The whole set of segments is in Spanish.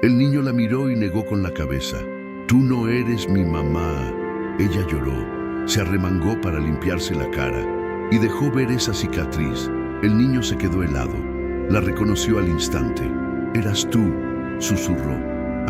El niño la miró y negó con la cabeza. «Tú no eres mi mamá». Ella lloró, se arremangó para limpiarse la cara y dejó ver esa cicatriz. El niño se quedó helado. La reconoció al instante. «Eras tú», susurró,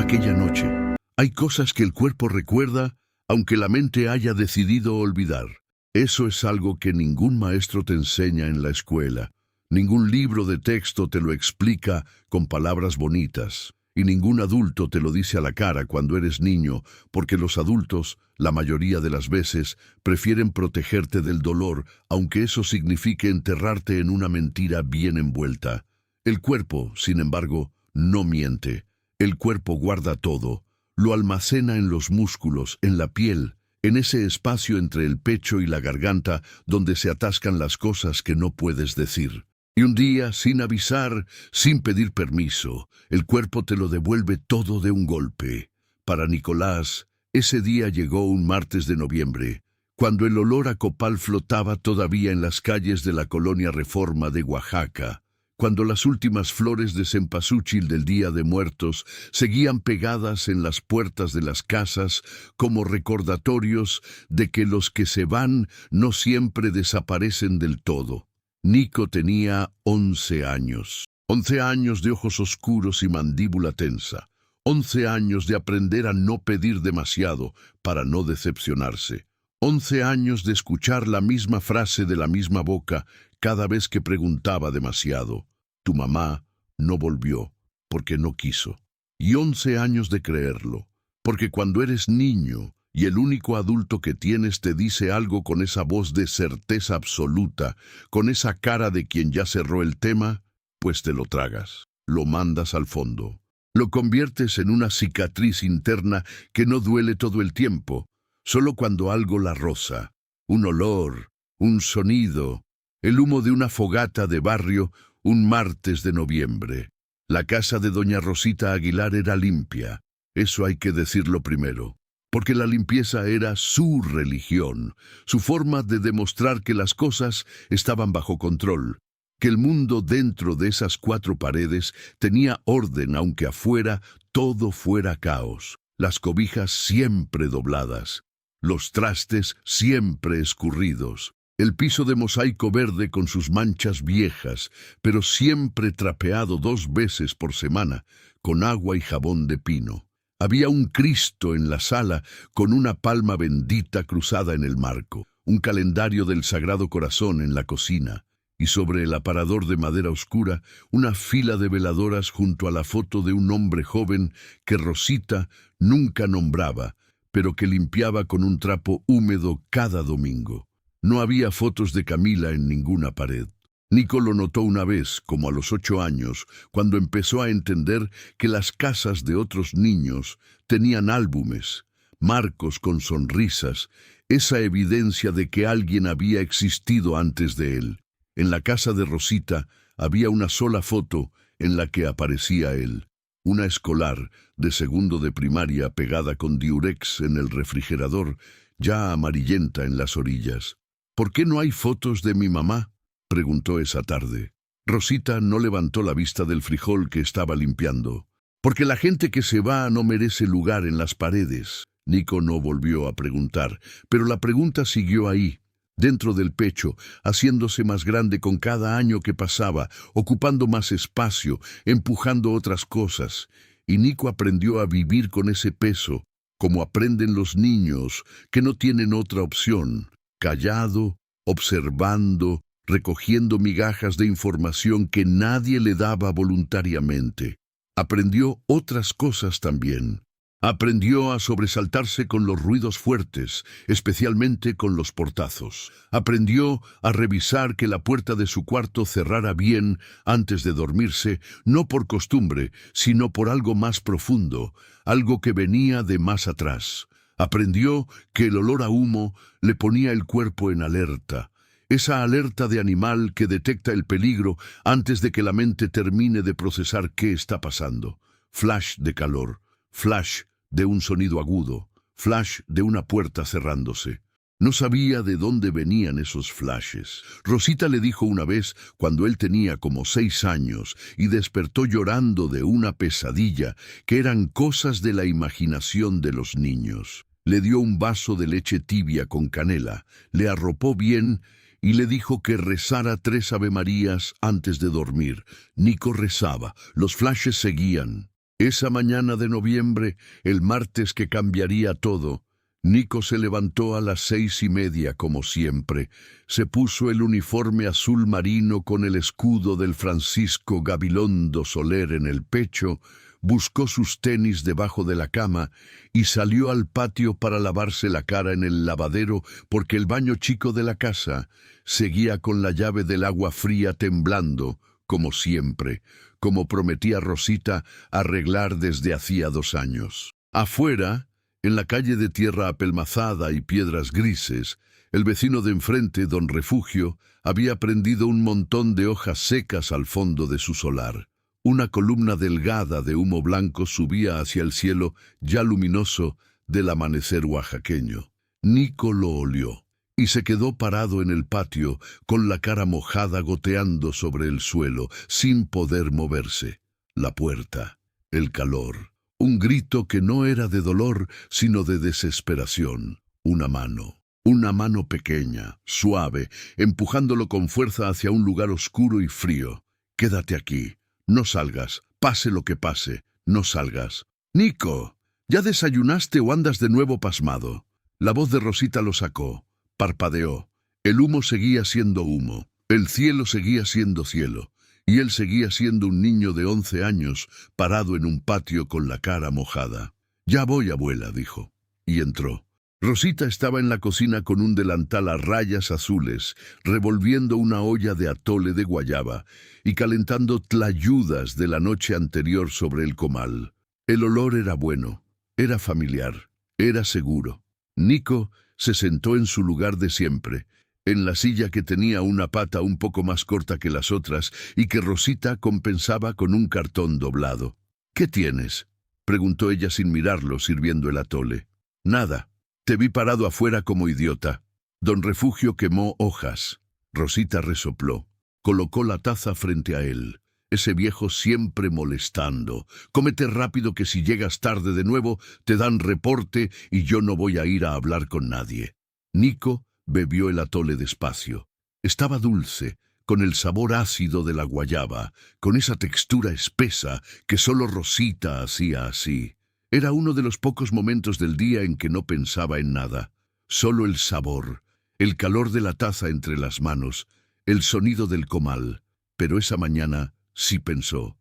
«aquella noche». Hay cosas que el cuerpo recuerda, aunque la mente haya decidido olvidar. Eso es algo que ningún maestro te enseña en la escuela. Ningún libro de texto te lo explica con palabras bonitas. Y ningún adulto te lo dice a la cara cuando eres niño, porque los adultos, la mayoría de las veces, prefieren protegerte del dolor, aunque eso signifique enterrarte en una mentira bien envuelta. El cuerpo, sin embargo, no miente. El cuerpo guarda todo. Lo almacena en los músculos, en la piel, en ese espacio entre el pecho y la garganta donde se atascan las cosas que no puedes decir. Y un día, sin avisar, sin pedir permiso, el cuerpo te lo devuelve todo de un golpe. Para Nicolás, ese día llegó un martes de noviembre, cuando el olor a copal flotaba todavía en las calles de la colonia Reforma de Oaxaca, cuando las últimas flores de cempasúchil del Día de Muertos seguían pegadas en las puertas de las casas como recordatorios de que los que se van no siempre desaparecen del todo. Nico tenía 11 años. 11 años de ojos oscuros y mandíbula tensa. 11 años de aprender a no pedir demasiado para no decepcionarse. 11 años de escuchar la misma frase de la misma boca cada vez que preguntaba demasiado. Tu mamá no volvió porque no quiso. Y 11 años de creerlo, porque cuando eres niño y el único adulto que tienes te dice algo con esa voz de certeza absoluta, con esa cara de quien ya cerró el tema, pues te lo tragas, lo mandas al fondo. Lo conviertes en una cicatriz interna que no duele todo el tiempo, solo cuando algo la roza. Un olor, un sonido, el humo de una fogata de barrio, un martes de noviembre. La casa de doña Rosita Aguilar era limpia, eso hay que decirlo primero. Porque la limpieza era su religión, su forma de demostrar que las cosas estaban bajo control, que el mundo dentro de esas 4 paredes tenía orden aunque afuera todo fuera caos, las cobijas siempre dobladas, los trastes siempre escurridos, el piso de mosaico verde con sus manchas viejas, pero siempre trapeado 2 veces por semana, con agua y jabón de pino. Había un Cristo en la sala con una palma bendita cruzada en el marco, un calendario del Sagrado Corazón en la cocina, y sobre el aparador de madera oscura una fila de veladoras junto a la foto de un hombre joven que Rosita nunca nombraba, pero que limpiaba con un trapo húmedo cada domingo. No había fotos de Camila en ninguna pared. Nico lo notó una vez, como a los 8 años, cuando empezó a entender que las casas de otros niños tenían álbumes, marcos con sonrisas, esa evidencia de que alguien había existido antes de él. En la casa de Rosita había una sola foto en la que aparecía él, una escolar de segundo de primaria pegada con diurex en el refrigerador, ya amarillenta en las orillas. «¿Por qué no hay fotos de mi mamá?», preguntó esa tarde. Rosita no levantó la vista del frijol que estaba limpiando. «Porque la gente que se va no merece lugar en las paredes». Nico no volvió a preguntar, pero la pregunta siguió ahí, dentro del pecho, haciéndose más grande con cada año que pasaba, ocupando más espacio, empujando otras cosas. Y Nico aprendió a vivir con ese peso, como aprenden los niños, que no tienen otra opción, callado, observando, recogiendo migajas de información que nadie le daba voluntariamente. Aprendió otras cosas también. Aprendió a sobresaltarse con los ruidos fuertes, especialmente con los portazos. Aprendió a revisar que la puerta de su cuarto cerrara bien antes de dormirse, no por costumbre, sino por algo más profundo, algo que venía de más atrás. Aprendió que el olor a humo le ponía el cuerpo en alerta, esa alerta de animal que detecta el peligro antes de que la mente termine de procesar qué está pasando. Flash de calor, flash de un sonido agudo, flash de una puerta cerrándose. No sabía de dónde venían esos flashes. Rosita le dijo una vez, cuando él tenía como 6 años, y despertó llorando de una pesadilla, que eran cosas de la imaginación de los niños. Le dio un vaso de leche tibia con canela, le arropó bien y le dijo que rezara 3 avemarías antes de dormir. Nico rezaba, los flashes seguían. Esa mañana de noviembre, el martes que cambiaría todo, Nico se levantó a las 6:30 como siempre. Se puso el uniforme azul marino con el escudo del Francisco Gabilondo Soler en el pecho, buscó sus tenis debajo de la cama y salió al patio para lavarse la cara en el lavadero porque el baño chico de la casa seguía con la llave del agua fría temblando, como siempre, como prometía Rosita arreglar desde hacía 2 años. Afuera, en la calle de tierra apelmazada y piedras grises, el vecino de enfrente, don Refugio, había prendido un montón de hojas secas al fondo de su solar. Una columna delgada de humo blanco subía hacia el cielo ya luminoso del amanecer oaxaqueño. Nico lo olió y se quedó parado en el patio con la cara mojada goteando sobre el suelo, sin poder moverse. La puerta, el calor, un grito que no era de dolor, sino de desesperación. Una mano pequeña, suave, empujándolo con fuerza hacia un lugar oscuro y frío. «Quédate aquí. No salgas, pase lo que pase, no salgas». «Nico, ¿ya desayunaste o andas de nuevo pasmado?». La voz de Rosita lo sacó, parpadeó. El humo seguía siendo humo, el cielo seguía siendo cielo, y él seguía siendo un niño de 11 años, parado en un patio con la cara mojada. «Ya voy, abuela», dijo, y entró. Rosita estaba en la cocina con un delantal a rayas azules, revolviendo una olla de atole de guayaba y calentando tlayudas de la noche anterior sobre el comal. El olor era bueno, era familiar, era seguro. Nico se sentó en su lugar de siempre, en la silla que tenía una pata un poco más corta que las otras y que Rosita compensaba con un cartón doblado. «¿Qué tienes?», preguntó ella sin mirarlo, sirviendo el atole. «Nada. Te vi parado afuera como idiota». Don Refugio quemó hojas. Rosita resopló. Colocó la taza frente a él. Ese viejo siempre molestando. «Cómete rápido que si llegas tarde de nuevo te dan reporte y yo no voy a ir a hablar con nadie». Nico bebió el atole despacio. Estaba dulce, con el sabor ácido de la guayaba, con esa textura espesa que solo Rosita hacía así. Era uno de los pocos momentos del día en que no pensaba en nada. Solo el sabor, el calor de la taza entre las manos, el sonido del comal. Pero esa mañana sí pensó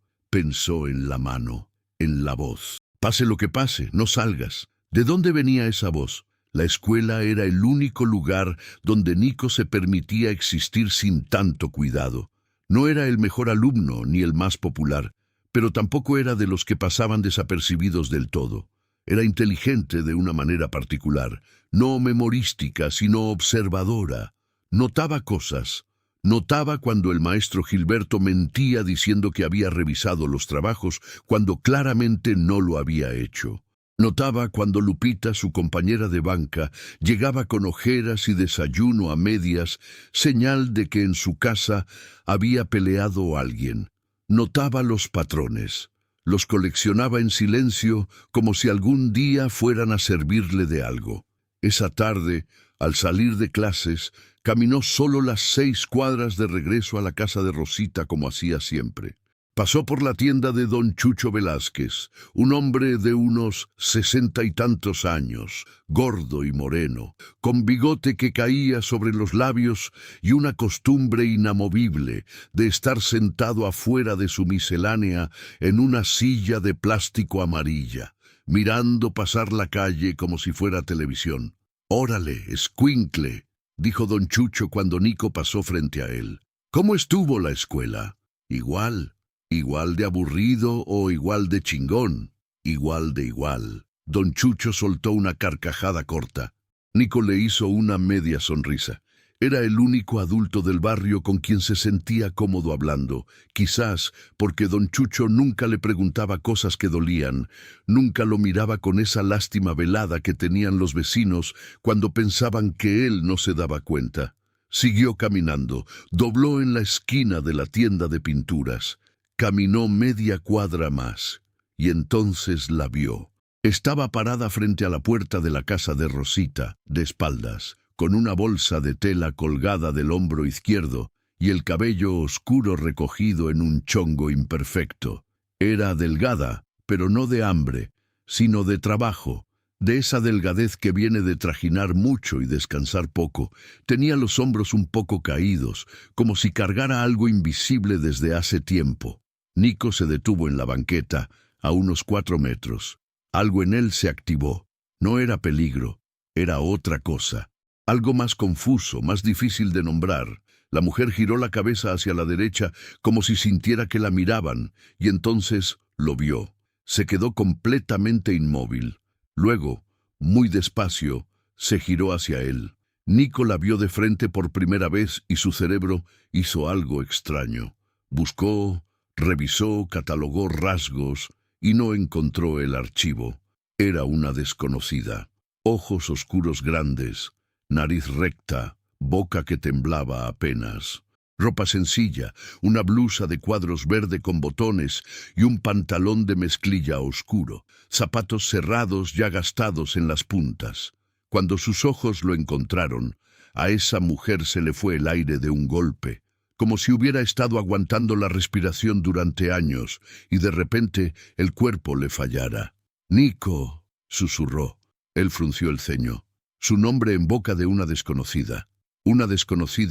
en la mano, en la voz. «Pase lo que pase, no salgas». ¿De dónde venía esa voz? La escuela era el único lugar donde Nico se permitía existir sin tanto cuidado. No era el mejor alumno ni el más popular, pero tampoco era de los que pasaban desapercibidos del todo. Era inteligente de una manera particular, no memorística, sino observadora. Notaba cosas. Notaba cuando el maestro Gilberto mentía diciendo que había revisado los trabajos cuando claramente no lo había hecho. Notaba cuando Lupita, su compañera de banca, llegaba con ojeras y desayuno a medias, señal de que en su casa había peleado alguien. Notaba los patrones. Los coleccionaba en silencio como si algún día fueran a servirle de algo. Esa tarde, al salir de clases, caminó solo las 6 cuadras de regreso a la casa de Rosita como hacía siempre. Pasó por la tienda de don Chucho Velázquez, un hombre de unos 60 y tantos años, gordo y moreno, con bigote que caía sobre los labios y una costumbre inamovible de estar sentado afuera de su miscelánea en una silla de plástico amarilla, mirando pasar la calle como si fuera televisión. «Órale, escuincle», dijo don Chucho cuando Nico pasó frente a él. «¿Cómo estuvo la escuela?» «Igual. Igual de aburrido o igual de chingón». «Igual de igual». Don Chucho soltó una carcajada corta. Nico le hizo una media sonrisa. Era el único adulto del barrio con quien se sentía cómodo hablando, quizás porque don Chucho nunca le preguntaba cosas que dolían, nunca lo miraba con esa lástima velada que tenían los vecinos cuando pensaban que él no se daba cuenta. Siguió caminando, dobló en la esquina de la tienda de pinturas, caminó media cuadra más, y entonces la vio. Estaba parada frente a la puerta de la casa de Rosita, de espaldas, con una bolsa de tela colgada del hombro izquierdo y el cabello oscuro recogido en un chongo imperfecto. Era delgada, pero no de hambre, sino de trabajo, de esa delgadez que viene de trajinar mucho y descansar poco. Tenía los hombros un poco caídos, como si cargara algo invisible desde hace tiempo. Nico se detuvo en la banqueta, a unos 4 metros. Algo en él se activó. No era peligro, era otra cosa. Algo más confuso, más difícil de nombrar. La mujer giró la cabeza hacia la derecha como si sintiera que la miraban, y entonces lo vio. Se quedó completamente inmóvil. Luego, muy despacio, se giró hacia él. Nico la vio de frente por primera vez y su cerebro hizo algo extraño. Buscó, revisó, catalogó rasgos y no encontró el archivo. Era una desconocida. Ojos oscuros grandes, nariz recta, boca que temblaba apenas. Ropa sencilla, una blusa de cuadros verde con botones y un pantalón de mezclilla oscuro, zapatos cerrados ya gastados en las puntas. Cuando sus ojos lo encontraron, a esa mujer se le fue el aire de un golpe, como si hubiera estado aguantando la respiración durante años y de repente el cuerpo le fallara. «Nico», susurró. Él frunció el ceño. Su nombre en boca de una desconocida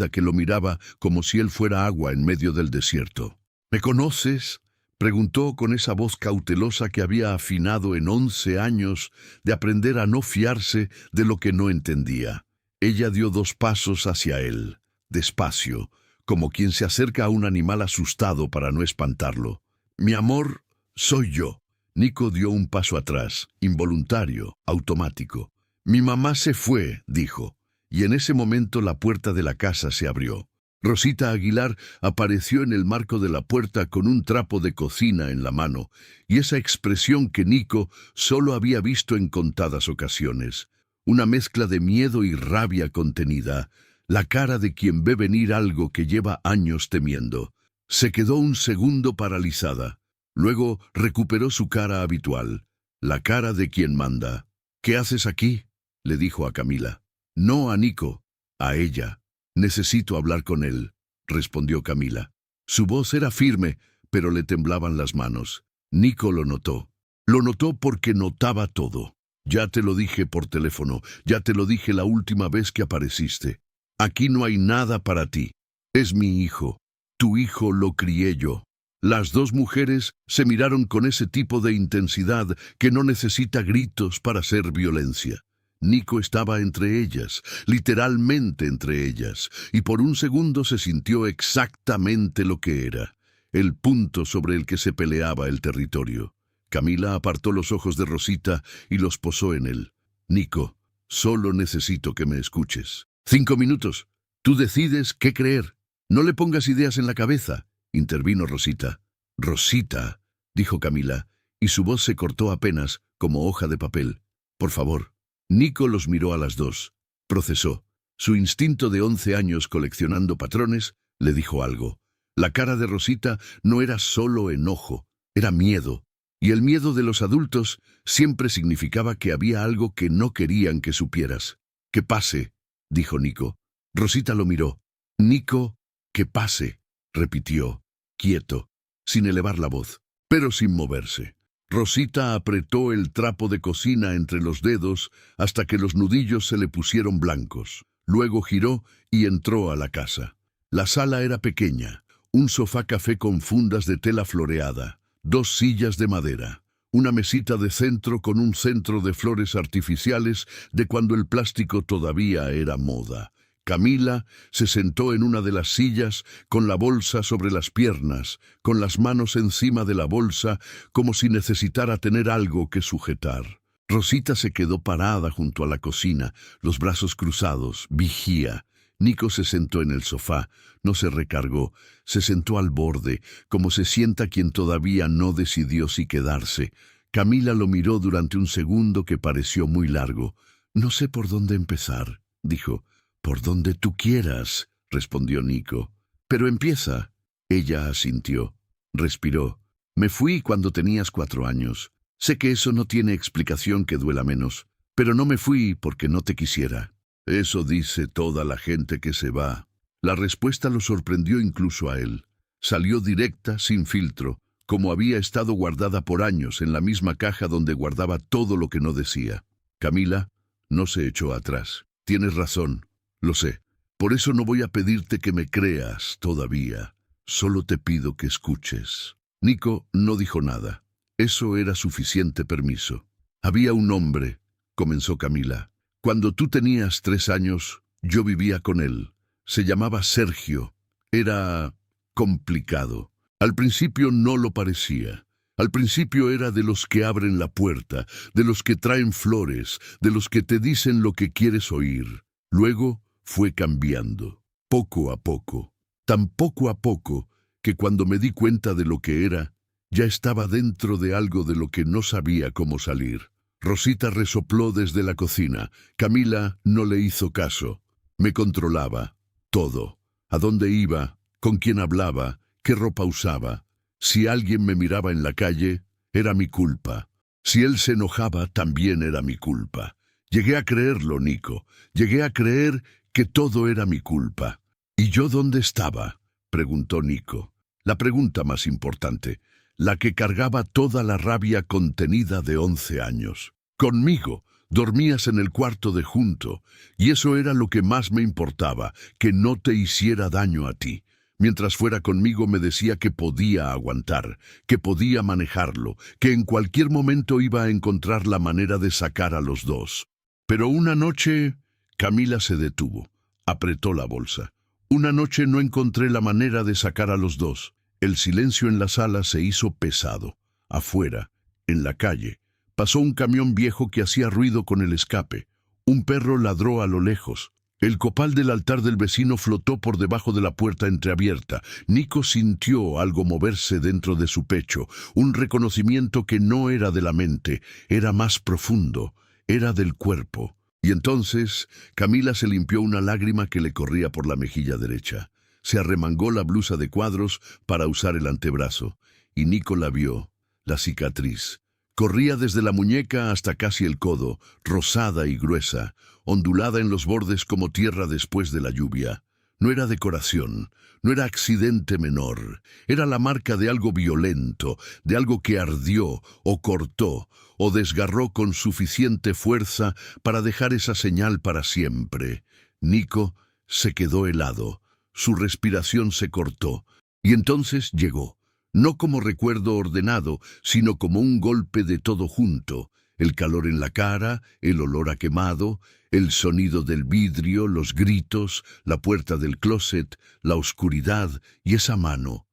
que lo miraba como si él fuera agua en medio del desierto. «¿Me conoces?», preguntó con esa voz cautelosa que había afinado en 11 años de aprender a no fiarse de lo que no entendía. Ella dio 2 pasos hacia él, despacio, como quien se acerca a un animal asustado para no espantarlo. «Mi amor, soy yo». Nico dio un paso atrás, involuntario, automático. «Mi mamá se fue», dijo, y en ese momento la puerta de la casa se abrió. Rosita Aguilar apareció en el marco de la puerta con un trapo de cocina en la mano, y esa expresión que Nico solo había visto en contadas ocasiones. Una mezcla de miedo y rabia contenida, la cara de quien ve venir algo que lleva años temiendo. Se quedó un segundo paralizada. Luego recuperó su cara habitual, la cara de quien manda. «¿Qué haces aquí?», le dijo a Camila. «No a Nico, a ella. Necesito hablar con él», respondió Camila. Su voz era firme, pero le temblaban las manos. Nico lo notó. Lo notó porque notaba todo. «Ya te lo dije por teléfono, ya te lo dije la última vez que apareciste. Aquí no hay nada para ti. Es mi hijo. Tu hijo lo crié yo». Las 2 mujeres se miraron con ese tipo de intensidad que no necesita gritos para ser violencia. Nico estaba entre ellas, literalmente entre ellas, y por un segundo se sintió exactamente lo que era, el punto sobre el que se peleaba el territorio. Camila apartó los ojos de Rosita y los posó en él. «Nico, solo necesito que me escuches. 5 minutos. Tú decides qué creer. No le pongas ideas en la cabeza», intervino Rosita. «Rosita», dijo Camila, y su voz se cortó apenas, como hoja de papel. «Por favor». Nico los miró a las 2. Procesó. Su instinto de 11 años coleccionando patrones le dijo algo. La cara de Rosita no era solo enojo, era miedo. Y el miedo de los adultos siempre significaba que había algo que no querían que supieras. «Que pase», dijo Nico. Rosita lo miró. «Nico, que pase», repitió, quieto, sin elevar la voz, pero sin moverse. Rosita apretó el trapo de cocina entre los dedos hasta que los nudillos se le pusieron blancos. Luego giró y entró a la casa. La sala era pequeña, un sofá café con fundas de tela floreada, 2 sillas de madera, una mesita de centro con un centro de flores artificiales de cuando el plástico todavía era moda. Camila se sentó en una de las sillas con la bolsa sobre las piernas, con las manos encima de la bolsa, como si necesitara tener algo que sujetar. Rosita se quedó parada junto a la cocina, los brazos cruzados, vigía. Nico se sentó en el sofá, no se recargó, se sentó al borde, como se sienta quien todavía no decidió si quedarse. Camila lo miró durante un segundo que pareció muy largo. «No sé por dónde empezar», dijo. «Por donde tú quieras», respondió Nico. «Pero empieza». Ella asintió. Respiró. «Me fui cuando tenías 4 años. Sé que eso no tiene explicación que duela menos, pero no me fui porque no te quisiera». «Eso dice toda la gente que se va». La respuesta lo sorprendió incluso a él. Salió directa, sin filtro, como había estado guardada por años en la misma caja donde guardaba todo lo que no decía. Camila no se echó atrás. «Tienes razón, lo sé. Por eso no voy a pedirte que me creas todavía. Solo te pido que escuches». Nico no dijo nada. Eso era suficiente permiso. «Había un hombre», comenzó Camila. «Cuando tú tenías 3 años, yo vivía con él. Se llamaba Sergio. Era complicado. Al principio no lo parecía. Al principio era de los que abren la puerta, de los que traen flores, de los que te dicen lo que quieres oír. Luego fue cambiando, poco a poco. Tan poco a poco que cuando me di cuenta de lo que era, ya estaba dentro de algo de lo que no sabía cómo salir». Rosita resopló desde la cocina. Camila no le hizo caso. Me controlaba. Todo. A dónde iba, con quién hablaba, qué ropa usaba. Si alguien me miraba en la calle, era mi culpa. Si él se enojaba, también era mi culpa. Llegué a creerlo, Nico. Llegué a creer que todo era mi culpa. ¿Y yo dónde estaba?, preguntó Nico. La pregunta más importante, la que cargaba toda la rabia contenida de 11 años. Conmigo, dormías en el cuarto de junto, y eso era lo que más me importaba, que no te hiciera daño a ti. Mientras fuera conmigo me decía que podía aguantar, que podía manejarlo, que en cualquier momento iba a encontrar la manera de sacar a los dos. Pero una noche, Camila se detuvo, apretó la bolsa. Una noche no encontré la manera de sacar a los dos. El silencio en la sala se hizo pesado. Afuera, en la calle, pasó un camión viejo que hacía ruido con el escape. Un perro ladró a lo lejos. El copal del altar del vecino flotó por debajo de la puerta entreabierta. Nico sintió algo moverse dentro de su pecho, un reconocimiento que no era de la mente, era más profundo, era del cuerpo. Y entonces Camila se limpió una lágrima que le corría por la mejilla derecha. Se arremangó la blusa de cuadros para usar el antebrazo, y Nico la vio, la cicatriz. Corría desde la muñeca hasta casi el codo, rosada y gruesa, ondulada en los bordes como tierra después de la lluvia. No era decoración, no era accidente menor, era la marca de algo violento, de algo que ardió, o cortó, o desgarró con suficiente fuerza para dejar esa señal para siempre. Nico se quedó helado. Su respiración se cortó, y entonces llegó, no como recuerdo ordenado, sino como un golpe de todo junto, el calor en la cara, el olor a quemado, el sonido del vidrio, los gritos, la puerta del closet, la oscuridad y esa mano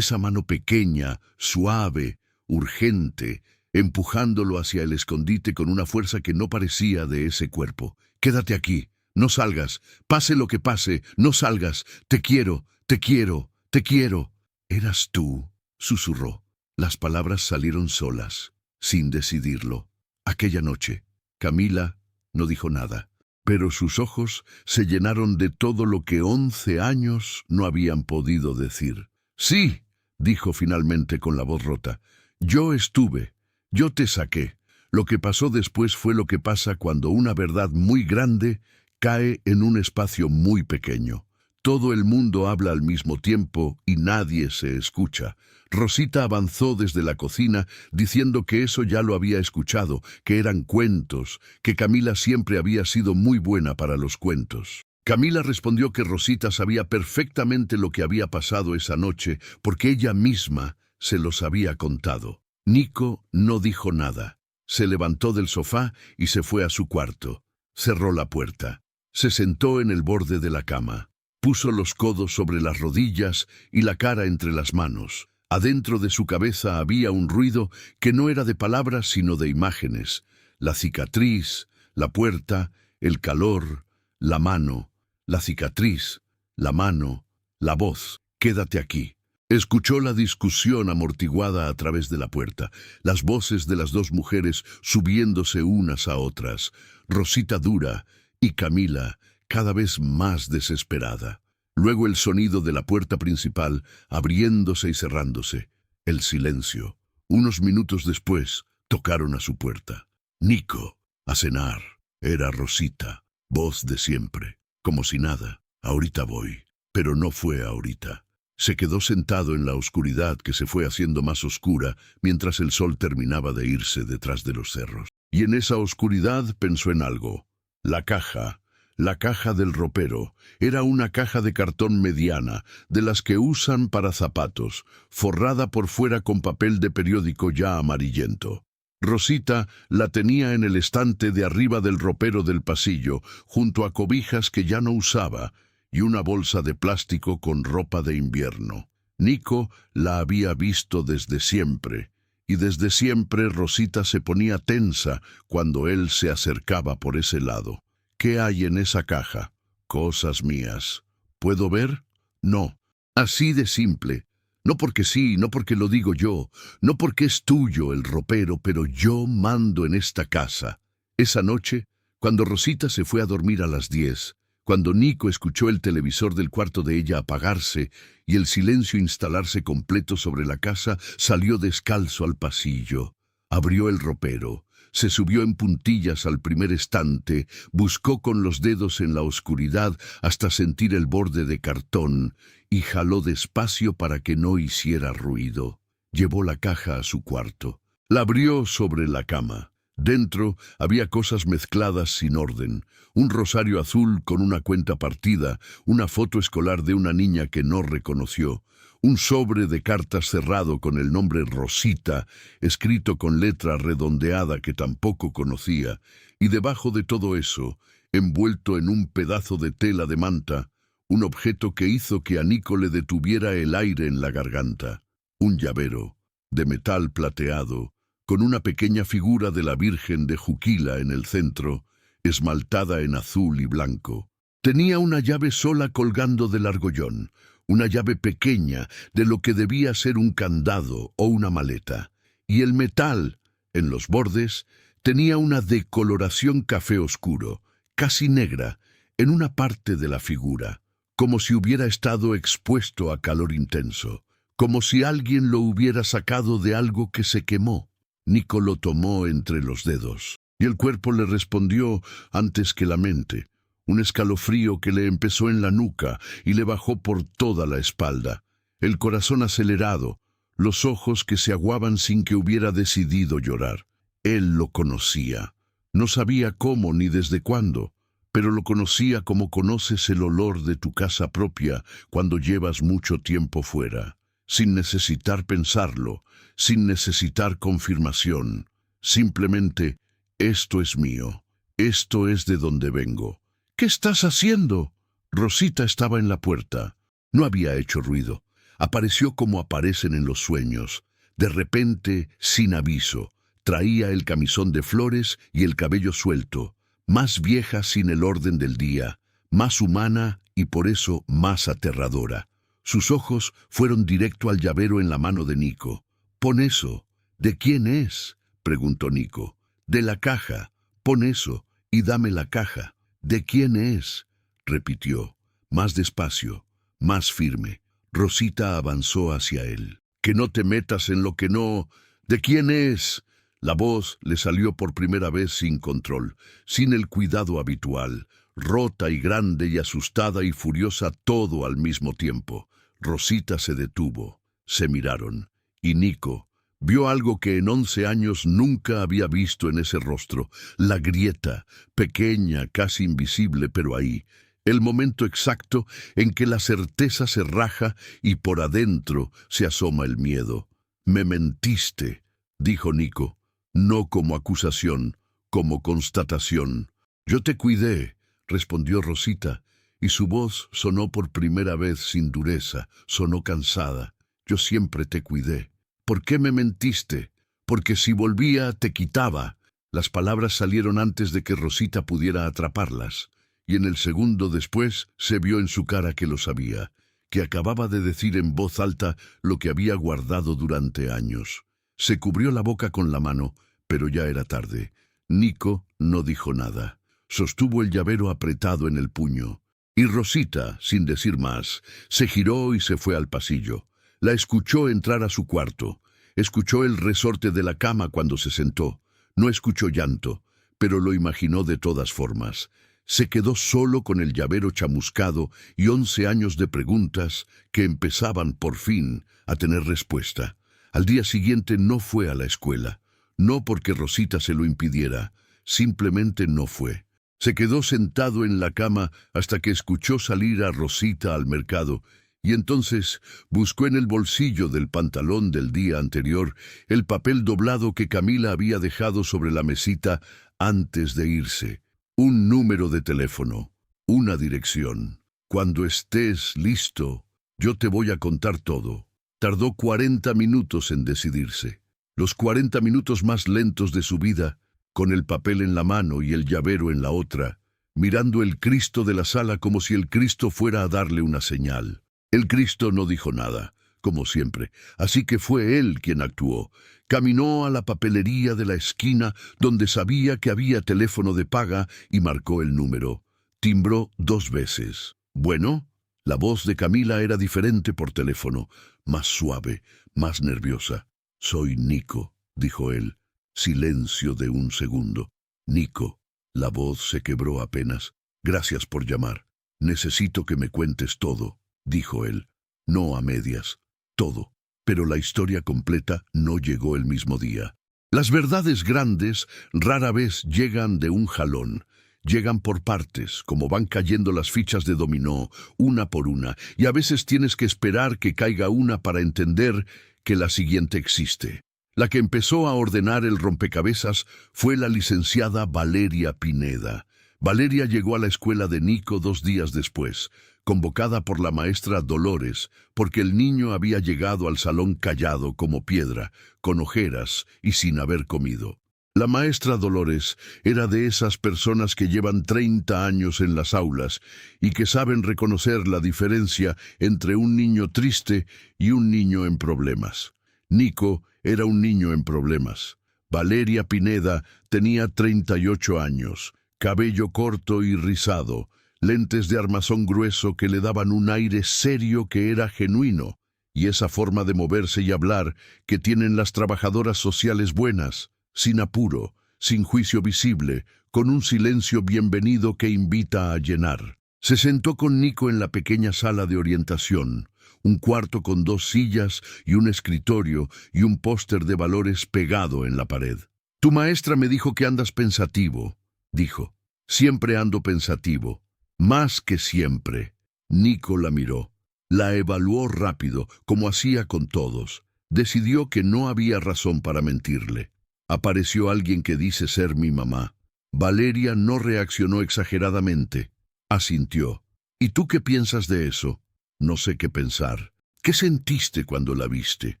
pequeña, suave, urgente, empujándolo hacia el escondite con una fuerza que no parecía de ese cuerpo. «Quédate aquí. No salgas, pase lo que pase, no salgas, te quiero, te quiero, te quiero». «Eras tú», susurró. Las palabras salieron solas, sin decidirlo. Aquella noche, Camila no dijo nada, pero sus ojos se llenaron de todo lo que 11 años no habían podido decir. «Sí», dijo finalmente con la voz rota, «yo estuve, yo te saqué. Lo que pasó después fue lo que pasa cuando una verdad muy grande cae en un espacio muy pequeño. Todo el mundo habla al mismo tiempo y nadie se escucha». Rosita avanzó desde la cocina diciendo que eso ya lo había escuchado, que eran cuentos, que Camila siempre había sido muy buena para los cuentos. Camila respondió que Rosita sabía perfectamente lo que había pasado esa noche porque ella misma se los había contado. Nico no dijo nada. Se levantó del sofá y se fue a su cuarto. Cerró la puerta. Se sentó en el borde de la cama. Puso los codos sobre las rodillas y la cara entre las manos. Adentro de su cabeza había un ruido que no era de palabras sino de imágenes. La cicatriz, la puerta, el calor, la mano, la cicatriz, la mano, la voz. Quédate aquí. Escuchó la discusión amortiguada a través de la puerta, las voces de las dos mujeres subiéndose unas a otras, Rosita dura y Camila cada vez más desesperada. Luego el sonido de la puerta principal abriéndose y cerrándose. El silencio. Unos minutos después tocaron a su puerta. Nico, a cenar. Era Rosita, voz de siempre, como si nada. Ahorita voy. Pero no fue ahorita. Se quedó sentado en la oscuridad que se fue haciendo más oscura mientras el sol terminaba de irse detrás de los cerros. Y en esa oscuridad pensó en algo. La caja del ropero, era una caja de cartón mediana, de las que usan para zapatos, forrada por fuera con papel de periódico ya amarillento. Rosita la tenía en el estante de arriba del ropero del pasillo, junto a cobijas que ya no usaba, y una bolsa de plástico con ropa de invierno. Nico la había visto desde siempre, y desde siempre Rosita se ponía tensa cuando él se acercaba por ese lado. ¿Qué hay en esa caja? Cosas mías. ¿Puedo ver? No. Así de simple. No porque sí, no porque lo digo yo, no porque es tuyo el ropero, pero yo mando en esta casa. Esa noche, cuando Rosita se fue a dormir a las 10, cuando Nico escuchó el televisor del cuarto de ella apagarse y el silencio instalarse completo sobre la casa, salió descalzo al pasillo. Abrió el ropero, se subió en puntillas al primer estante, buscó con los dedos en la oscuridad hasta sentir el borde de cartón y jaló despacio para que no hiciera ruido. Llevó la caja a su cuarto. La abrió sobre la cama. Dentro había cosas mezcladas sin orden, un rosario azul con una cuenta partida, una foto escolar de una niña que no reconoció, un sobre de cartas cerrado con el nombre Rosita, escrito con letra redondeada que tampoco conocía, y debajo de todo eso, envuelto en un pedazo de tela de manta, un objeto que hizo que a Nico le detuviera el aire en la garganta, un llavero de metal plateado, con una pequeña figura de la Virgen de Juquila en el centro, esmaltada en azul y blanco. Tenía una llave sola colgando del argollón, una llave pequeña de lo que debía ser un candado o una maleta, y el metal, en los bordes, tenía una decoloración café oscuro, casi negra, en una parte de la figura, como si hubiera estado expuesto a calor intenso, como si alguien lo hubiera sacado de algo que se quemó. Nico lo tomó entre los dedos, y el cuerpo le respondió antes que la mente, un escalofrío que le empezó en la nuca y le bajó por toda la espalda, el corazón acelerado, los ojos que se aguaban sin que hubiera decidido llorar. Él lo conocía, no sabía cómo ni desde cuándo, pero lo conocía como conoces el olor de tu casa propia cuando llevas mucho tiempo fuera, sin necesitar pensarlo, sin necesitar confirmación. Simplemente, esto es mío, esto es de donde vengo. ¿Qué estás haciendo? Rosita estaba en la puerta. No había hecho ruido. Apareció como aparecen en los sueños. De repente, sin aviso, traía el camisón de flores y el cabello suelto, más vieja sin el orden del día, más humana y por eso más aterradora. Sus ojos fueron directo al llavero en la mano de Nico. «Pon eso». «¿De quién es?», preguntó Nico. «De la caja. Pon eso y dame la caja». «¿De quién es?», repitió, más despacio, más firme. Rosita avanzó hacia él. «Que no te metas en lo que no... ¿De quién es?». La voz le salió por primera vez sin control, sin el cuidado habitual, rota y grande y asustada y furiosa todo al mismo tiempo. Rosita se detuvo, se miraron, y Nico vio algo que en 11 años nunca había visto en ese rostro, la grieta, pequeña, casi invisible, pero ahí, el momento exacto en que la certeza se raja y por adentro se asoma el miedo. «Me mentiste», dijo Nico, no como acusación, como constatación. «Yo te cuidé», respondió Rosita, y su voz sonó por primera vez sin dureza, sonó cansada. «Yo siempre te cuidé». «¿Por qué me mentiste?». «Porque si volvía, te quitaba». Las palabras salieron antes de que Rosita pudiera atraparlas. y en el segundo después se vio en su cara que lo sabía, que acababa de decir en voz alta lo que había guardado durante años. Se cubrió la boca con la mano, pero ya era tarde. Nico no dijo nada. Sostuvo el llavero apretado en el puño. Y Rosita, sin decir más, se giró y se fue al pasillo. La escuchó entrar a su cuarto. Escuchó el resorte de la cama cuando se sentó. No escuchó llanto, pero lo imaginó de todas formas. Se quedó solo con el llavero chamuscado y 11 años de preguntas que empezaban por fin a tener respuesta. Al día siguiente no fue a la escuela. No porque Rosita se lo impidiera, simplemente no fue. Se quedó sentado en la cama hasta que escuchó salir a Rosita al mercado y entonces buscó en el bolsillo del pantalón del día anterior el papel doblado que Camila había dejado sobre la mesita antes de irse. Un número de teléfono, una dirección. Cuando estés listo, yo te voy a contar todo. Tardó 40 minutos en decidirse. Los 40 minutos más lentos de su vida, con el papel en la mano y el llavero en la otra, mirando el Cristo de la sala como si el Cristo fuera a darle una señal. El Cristo no dijo nada, como siempre, así que fue él quien actuó. Caminó a la papelería de la esquina donde sabía que había teléfono de paga y marcó el número. Timbró 2 veces. Bueno, la voz de Camila era diferente por teléfono, más suave, más nerviosa. «Soy Nico», dijo él. Silencio de un segundo. «Nico». La voz se quebró apenas. «Gracias por llamar. Necesito que me cuentes todo», dijo él. No a medias. Todo. Pero la historia completa no llegó el mismo día. Las verdades grandes rara vez llegan de un jalón. Llegan por partes, como van cayendo las fichas de dominó, una por una, y a veces tienes que esperar que caiga una para entender que la siguiente existe. La que empezó a ordenar el rompecabezas fue la licenciada Valeria Pineda. Valeria llegó a la escuela de Nico 2 días después, convocada por la maestra Dolores, porque el niño había llegado al salón callado como piedra, con ojeras y sin haber comido. La maestra Dolores era de esas personas que llevan 30 años en las aulas y que saben reconocer la diferencia entre un niño triste y un niño en problemas. Nico era un niño en problemas. Valeria Pineda tenía 38 años, cabello corto y rizado, lentes de armazón grueso que le daban un aire serio que era genuino, y esa forma de moverse y hablar que tienen las trabajadoras sociales buenas, sin apuro, sin juicio visible, con un silencio bienvenido que invita a llenar. Se sentó con Nico en la pequeña sala de orientación, un cuarto con 2 sillas y un escritorio y un póster de valores pegado en la pared. «Tu maestra me dijo que andas pensativo», dijo. «Siempre ando pensativo. Más que siempre». Nico la miró. La evaluó rápido, como hacía con todos. Decidió que no había razón para mentirle. Apareció alguien que dice ser mi mamá. Valeria no reaccionó exageradamente. Asintió. «¿Y tú qué piensas de eso?» «No sé qué pensar». «¿Qué sentiste cuando la viste?»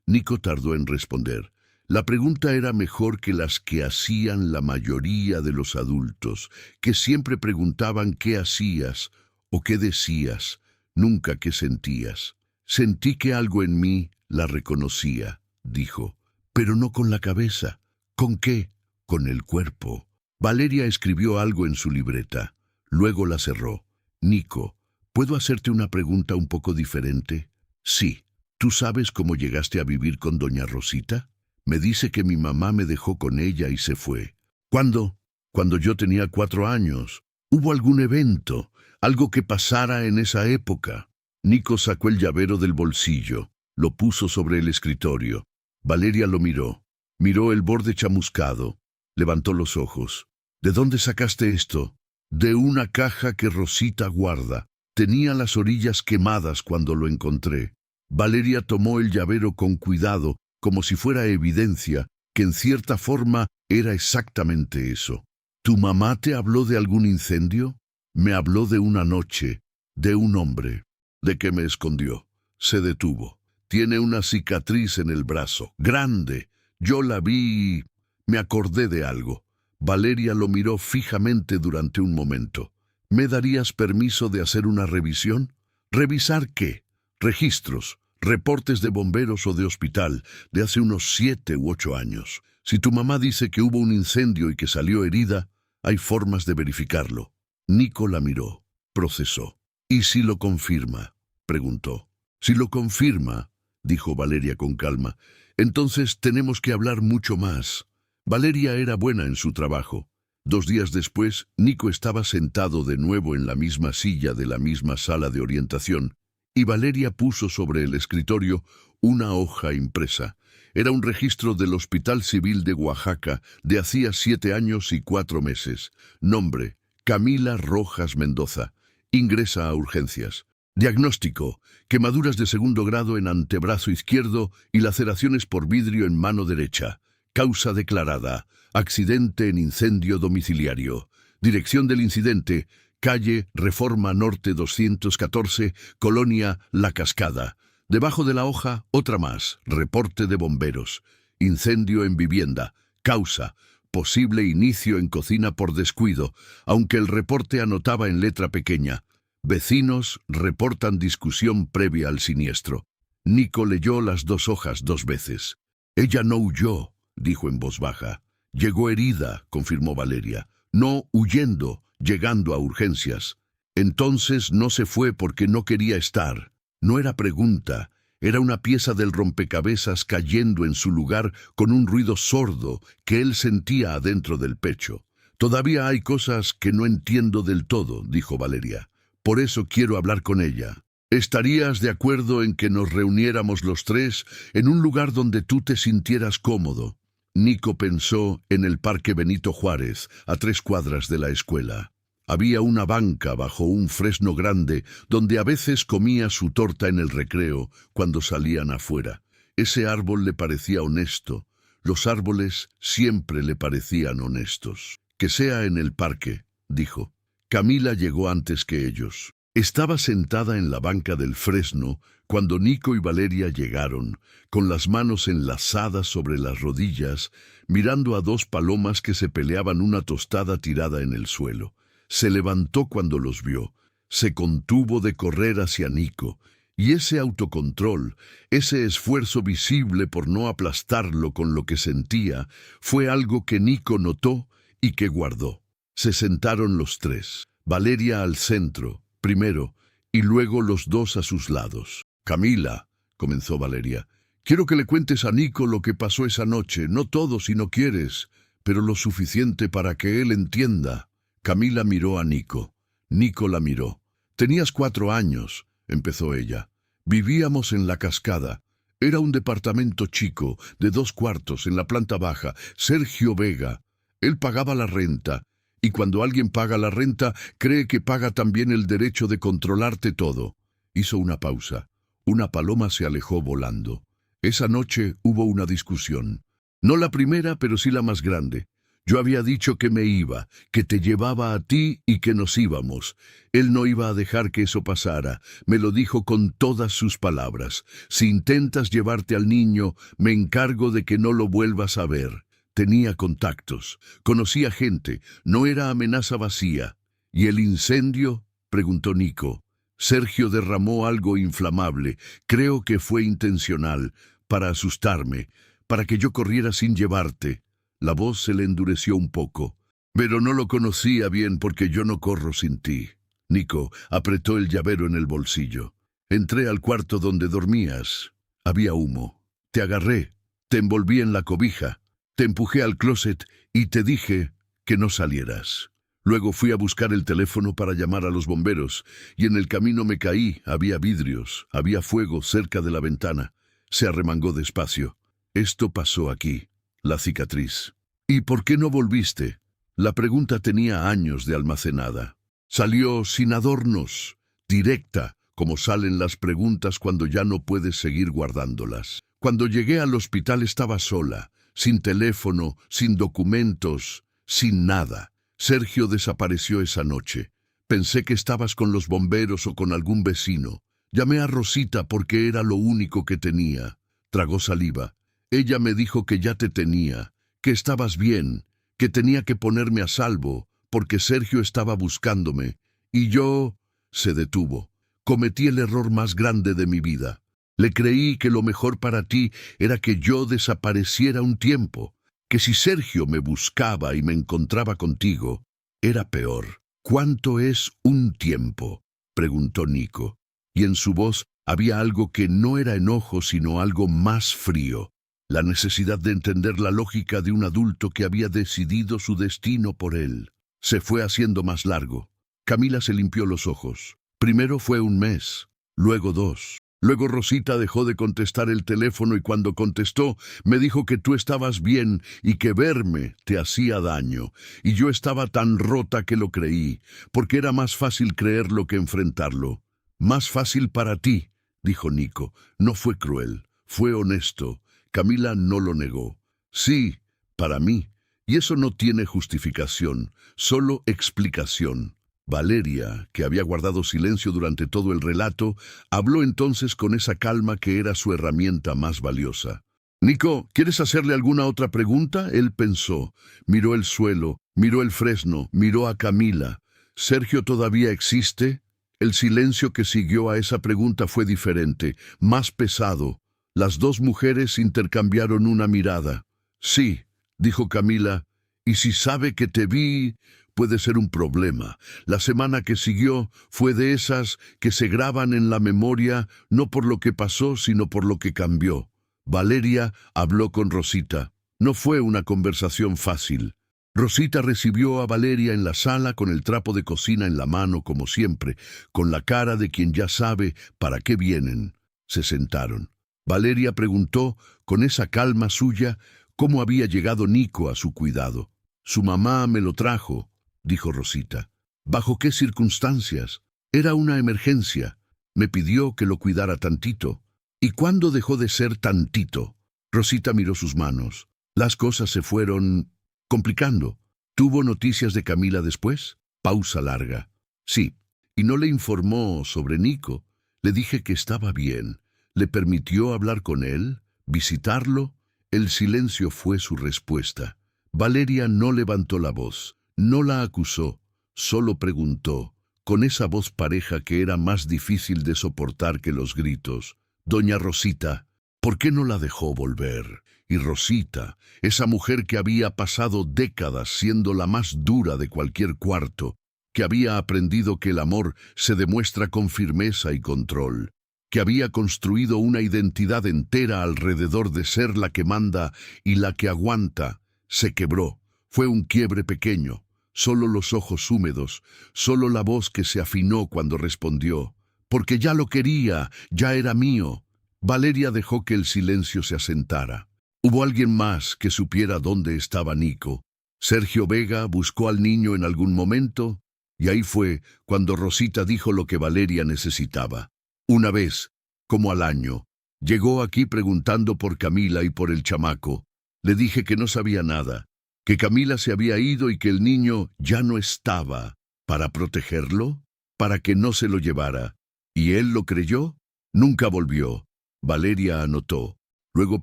Nico tardó en responder. La pregunta era mejor que las que hacían la mayoría de los adultos, que siempre preguntaban qué hacías o qué decías, nunca qué sentías. «Sentí que algo en mí la reconocía», dijo, «pero no con la cabeza». «¿Con qué?» «Con el cuerpo». Valeria escribió algo en su libreta. Luego la cerró. «Nico, ¿puedo hacerte una pregunta un poco diferente?» «Sí. ¿Tú sabes cómo llegaste a vivir con doña Rosita?» «Me dice que mi mamá me dejó con ella y se fue». «¿Cuándo?» «Cuando yo tenía 4 años. ¿Hubo algún evento, algo que pasara en esa época?» Nico sacó el llavero del bolsillo. Lo puso sobre el escritorio. Valeria lo miró. Miró el borde chamuscado. Levantó los ojos. «¿De dónde sacaste esto?» «De una caja que Rosita guarda. Tenía las orillas quemadas cuando lo encontré». Valeria tomó el llavero con cuidado, como si fuera evidencia que en cierta forma era exactamente eso. «¿Tu mamá te habló de algún incendio?» «Me habló de una noche, de un hombre». «¿De qué me escondió?» Se detuvo. «Tiene una cicatriz en el brazo, grande. Yo la vi y me acordé de algo». Valeria lo miró fijamente durante un momento. ¿Me darías permiso de hacer una revisión? ¿Revisar qué? Registros, reportes de bomberos o de hospital de hace unos 7 u 8 años. Si tu mamá dice que hubo un incendio y que salió herida, hay formas de verificarlo. Nico la miró, procesó. ¿Y si lo confirma?, preguntó. Si lo confirma, dijo Valeria con calma, entonces tenemos que hablar mucho más. Valeria era buena en su trabajo. 2 días después, Nico estaba sentado de nuevo en la misma silla de la misma sala de orientación, y Valeria puso sobre el escritorio una hoja impresa. Era un registro del Hospital Civil de Oaxaca de hacía 7 años y 4 meses. Nombre: Camila Rojas Mendoza. Ingresa a urgencias. Diagnóstico: quemaduras de 2º grado en antebrazo izquierdo y laceraciones por vidrio en mano derecha. Causa declarada: accidente en incendio domiciliario. Dirección del incidente: calle Reforma Norte 214, Colonia La Cascada. Debajo de la hoja, otra más: reporte de bomberos. Incendio en vivienda. Causa: posible inicio en cocina por descuido, aunque el reporte anotaba en letra pequeña: vecinos reportan discusión previa al siniestro. Nico leyó las 2 hojas 2 veces. Ella no huyó, dijo en voz baja. Llegó herida, confirmó Valeria. No huyendo, llegando a urgencias. Entonces no se fue porque no quería estar. No era pregunta, era una pieza del rompecabezas cayendo en su lugar con un ruido sordo que él sentía adentro del pecho. Todavía hay cosas que no entiendo del todo, dijo Valeria. Por eso quiero hablar con ella. ¿Estarías de acuerdo en que nos reuniéramos los 3 en un lugar donde tú te sintieras cómodo? Nico pensó en el Parque Benito Juárez, a 3 cuadras de la escuela. Había una banca bajo un fresno grande donde a veces comía su torta en el recreo cuando salían afuera. Ese árbol le parecía honesto. Los árboles siempre le parecían honestos. Que sea en el parque, dijo. Camila llegó antes que ellos. Estaba sentada en la banca del fresno cuando Nico y Valeria llegaron, con las manos enlazadas sobre las rodillas, mirando a 2 palomas que se peleaban una tostada tirada en el suelo. Se levantó cuando los vio, se contuvo de correr hacia Nico, y ese autocontrol, ese esfuerzo visible por no aplastarlo con lo que sentía, fue algo que Nico notó y que guardó. Se sentaron los 3, Valeria al centro, primero, y luego los 2 a sus lados. Camila, comenzó Valeria, quiero que le cuentes a Nico lo que pasó esa noche, no todo si no quieres, pero lo suficiente para que él entienda. Camila miró a Nico. Nico la miró. Tenías 4 años, empezó ella. Vivíamos en La Cascada. Era un departamento chico, de 2 cuartos, en la planta baja. Sergio Vega. Él pagaba la renta. Y cuando alguien paga la renta, cree que paga también el derecho de controlarte todo. Hizo una pausa. Una paloma se alejó volando. Esa noche hubo una discusión. No la primera, pero sí la más grande. Yo había dicho que me iba, que te llevaba a ti y que nos íbamos. Él no iba a dejar que eso pasara. Me lo dijo con todas sus palabras. Si intentas llevarte al niño, me encargo de que no lo vuelvas a ver. Tenía contactos, conocía gente, no era amenaza vacía. ¿Y el incendio?, preguntó Nico. Sergio derramó algo inflamable, creo que fue intencional, para asustarme, para que yo corriera sin llevarte. La voz se le endureció un poco. Pero no lo conocía bien porque yo no corro sin ti. Nico apretó el llavero en el bolsillo. Entré al cuarto donde dormías. Había humo. Te agarré, te envolví en la cobija, te empujé al closet y te dije que no salieras. Luego fui a buscar el teléfono para llamar a los bomberos y en el camino me caí. Había vidrios, había fuego cerca de la ventana. Se arremangó despacio. Esto pasó aquí. La cicatriz. ¿Y por qué no volviste? La pregunta tenía años de almacenada. Salió sin adornos, directa, como salen las preguntas cuando ya no puedes seguir guardándolas. Cuando llegué al hospital estaba sola, sin teléfono, sin documentos, sin nada. Sergio desapareció esa noche. Pensé que estabas con los bomberos o con algún vecino. Llamé a Rosita porque era lo único que tenía. Tragó saliva. Ella me dijo que ya te tenía, que estabas bien, que tenía que ponerme a salvo, porque Sergio estaba buscándome, Y yo... Se detuvo. Cometí el error más grande de mi vida. Le creí que lo mejor para ti era que yo desapareciera un tiempo, que si Sergio me buscaba y me encontraba contigo, era peor. ¿Cuánto es un tiempo?, preguntó Nico, y en su voz había algo que no era enojo sino algo más frío, la necesidad de entender la lógica de un adulto que había decidido su destino por él. Se fue haciendo más largo. Camila se limpió los ojos. Primero fue un mes, luego 2. Luego Rosita dejó de contestar el teléfono y cuando contestó me dijo que tú estabas bien y que verme te hacía daño. Y yo estaba tan rota que lo creí, porque era más fácil creerlo que enfrentarlo. Más fácil para ti, dijo Nico. No fue cruel, fue honesto. Camila no lo negó. Sí, para mí. Y eso no tiene justificación, solo explicación. Valeria, que había guardado silencio durante todo el relato, habló entonces con esa calma que era su herramienta más valiosa. «Nico, ¿quieres hacerle alguna otra pregunta?», él pensó. Miró el suelo, miró el fresno, miró a Camila. «¿Sergio todavía existe?». El silencio que siguió a esa pregunta fue diferente, más pesado. Las dos mujeres intercambiaron una mirada. «Sí», dijo Camila, «y si sabe que te vi, puede ser un problema». La semana que siguió fue de esas que se graban en la memoria no por lo que pasó, sino por lo que cambió. Valeria habló con Rosita. No fue una conversación fácil. Rosita recibió a Valeria en la sala con el trapo de cocina en la mano, como siempre, con la cara de quien ya sabe para qué vienen. Se sentaron. Valeria preguntó, con esa calma suya, cómo había llegado Nico a su cuidado. «Su mamá me lo trajo», dijo Rosita. «¿Bajo qué circunstancias? Era una emergencia. Me pidió que lo cuidara tantito». «¿Y cuándo dejó de ser tantito?». Rosita miró sus manos. Las cosas se fueron complicando. ¿Tuvo noticias de Camila después? Pausa larga. «Sí. ¿Y no le informó sobre Nico? Le dije que estaba bien. ¿Le permitió hablar con él? ¿Visitarlo?». El silencio fue su respuesta. Valeria no levantó la voz, no la acusó, solo preguntó, con esa voz pareja que era más difícil de soportar que los gritos: «Doña Rosita, ¿por qué no la dejó volver?». Y Rosita, esa mujer que había pasado décadas siendo la más dura de cualquier cuarto, que había aprendido que el amor se demuestra con firmeza y control, que había construido una identidad entera alrededor de ser la que manda y la que aguanta, se quebró. Fue un quiebre pequeño, solo los ojos húmedos, solo la voz que se afinó cuando respondió: «Porque ya lo quería, ya era mío». Valeria dejó que el silencio se asentara. ¿Hubo alguien más que supiera dónde estaba Nico? ¿Sergio Vega buscó al niño en algún momento? Y ahí fue cuando Rosita dijo lo que Valeria necesitaba. Una vez, como al año, llegó aquí preguntando por Camila y por el chamaco. Le dije que no sabía nada, que Camila se había ido y que el niño ya no estaba. ¿Para protegerlo? ¿Para que no se lo llevara? ¿Y él lo creyó? Nunca volvió. Valeria anotó. Luego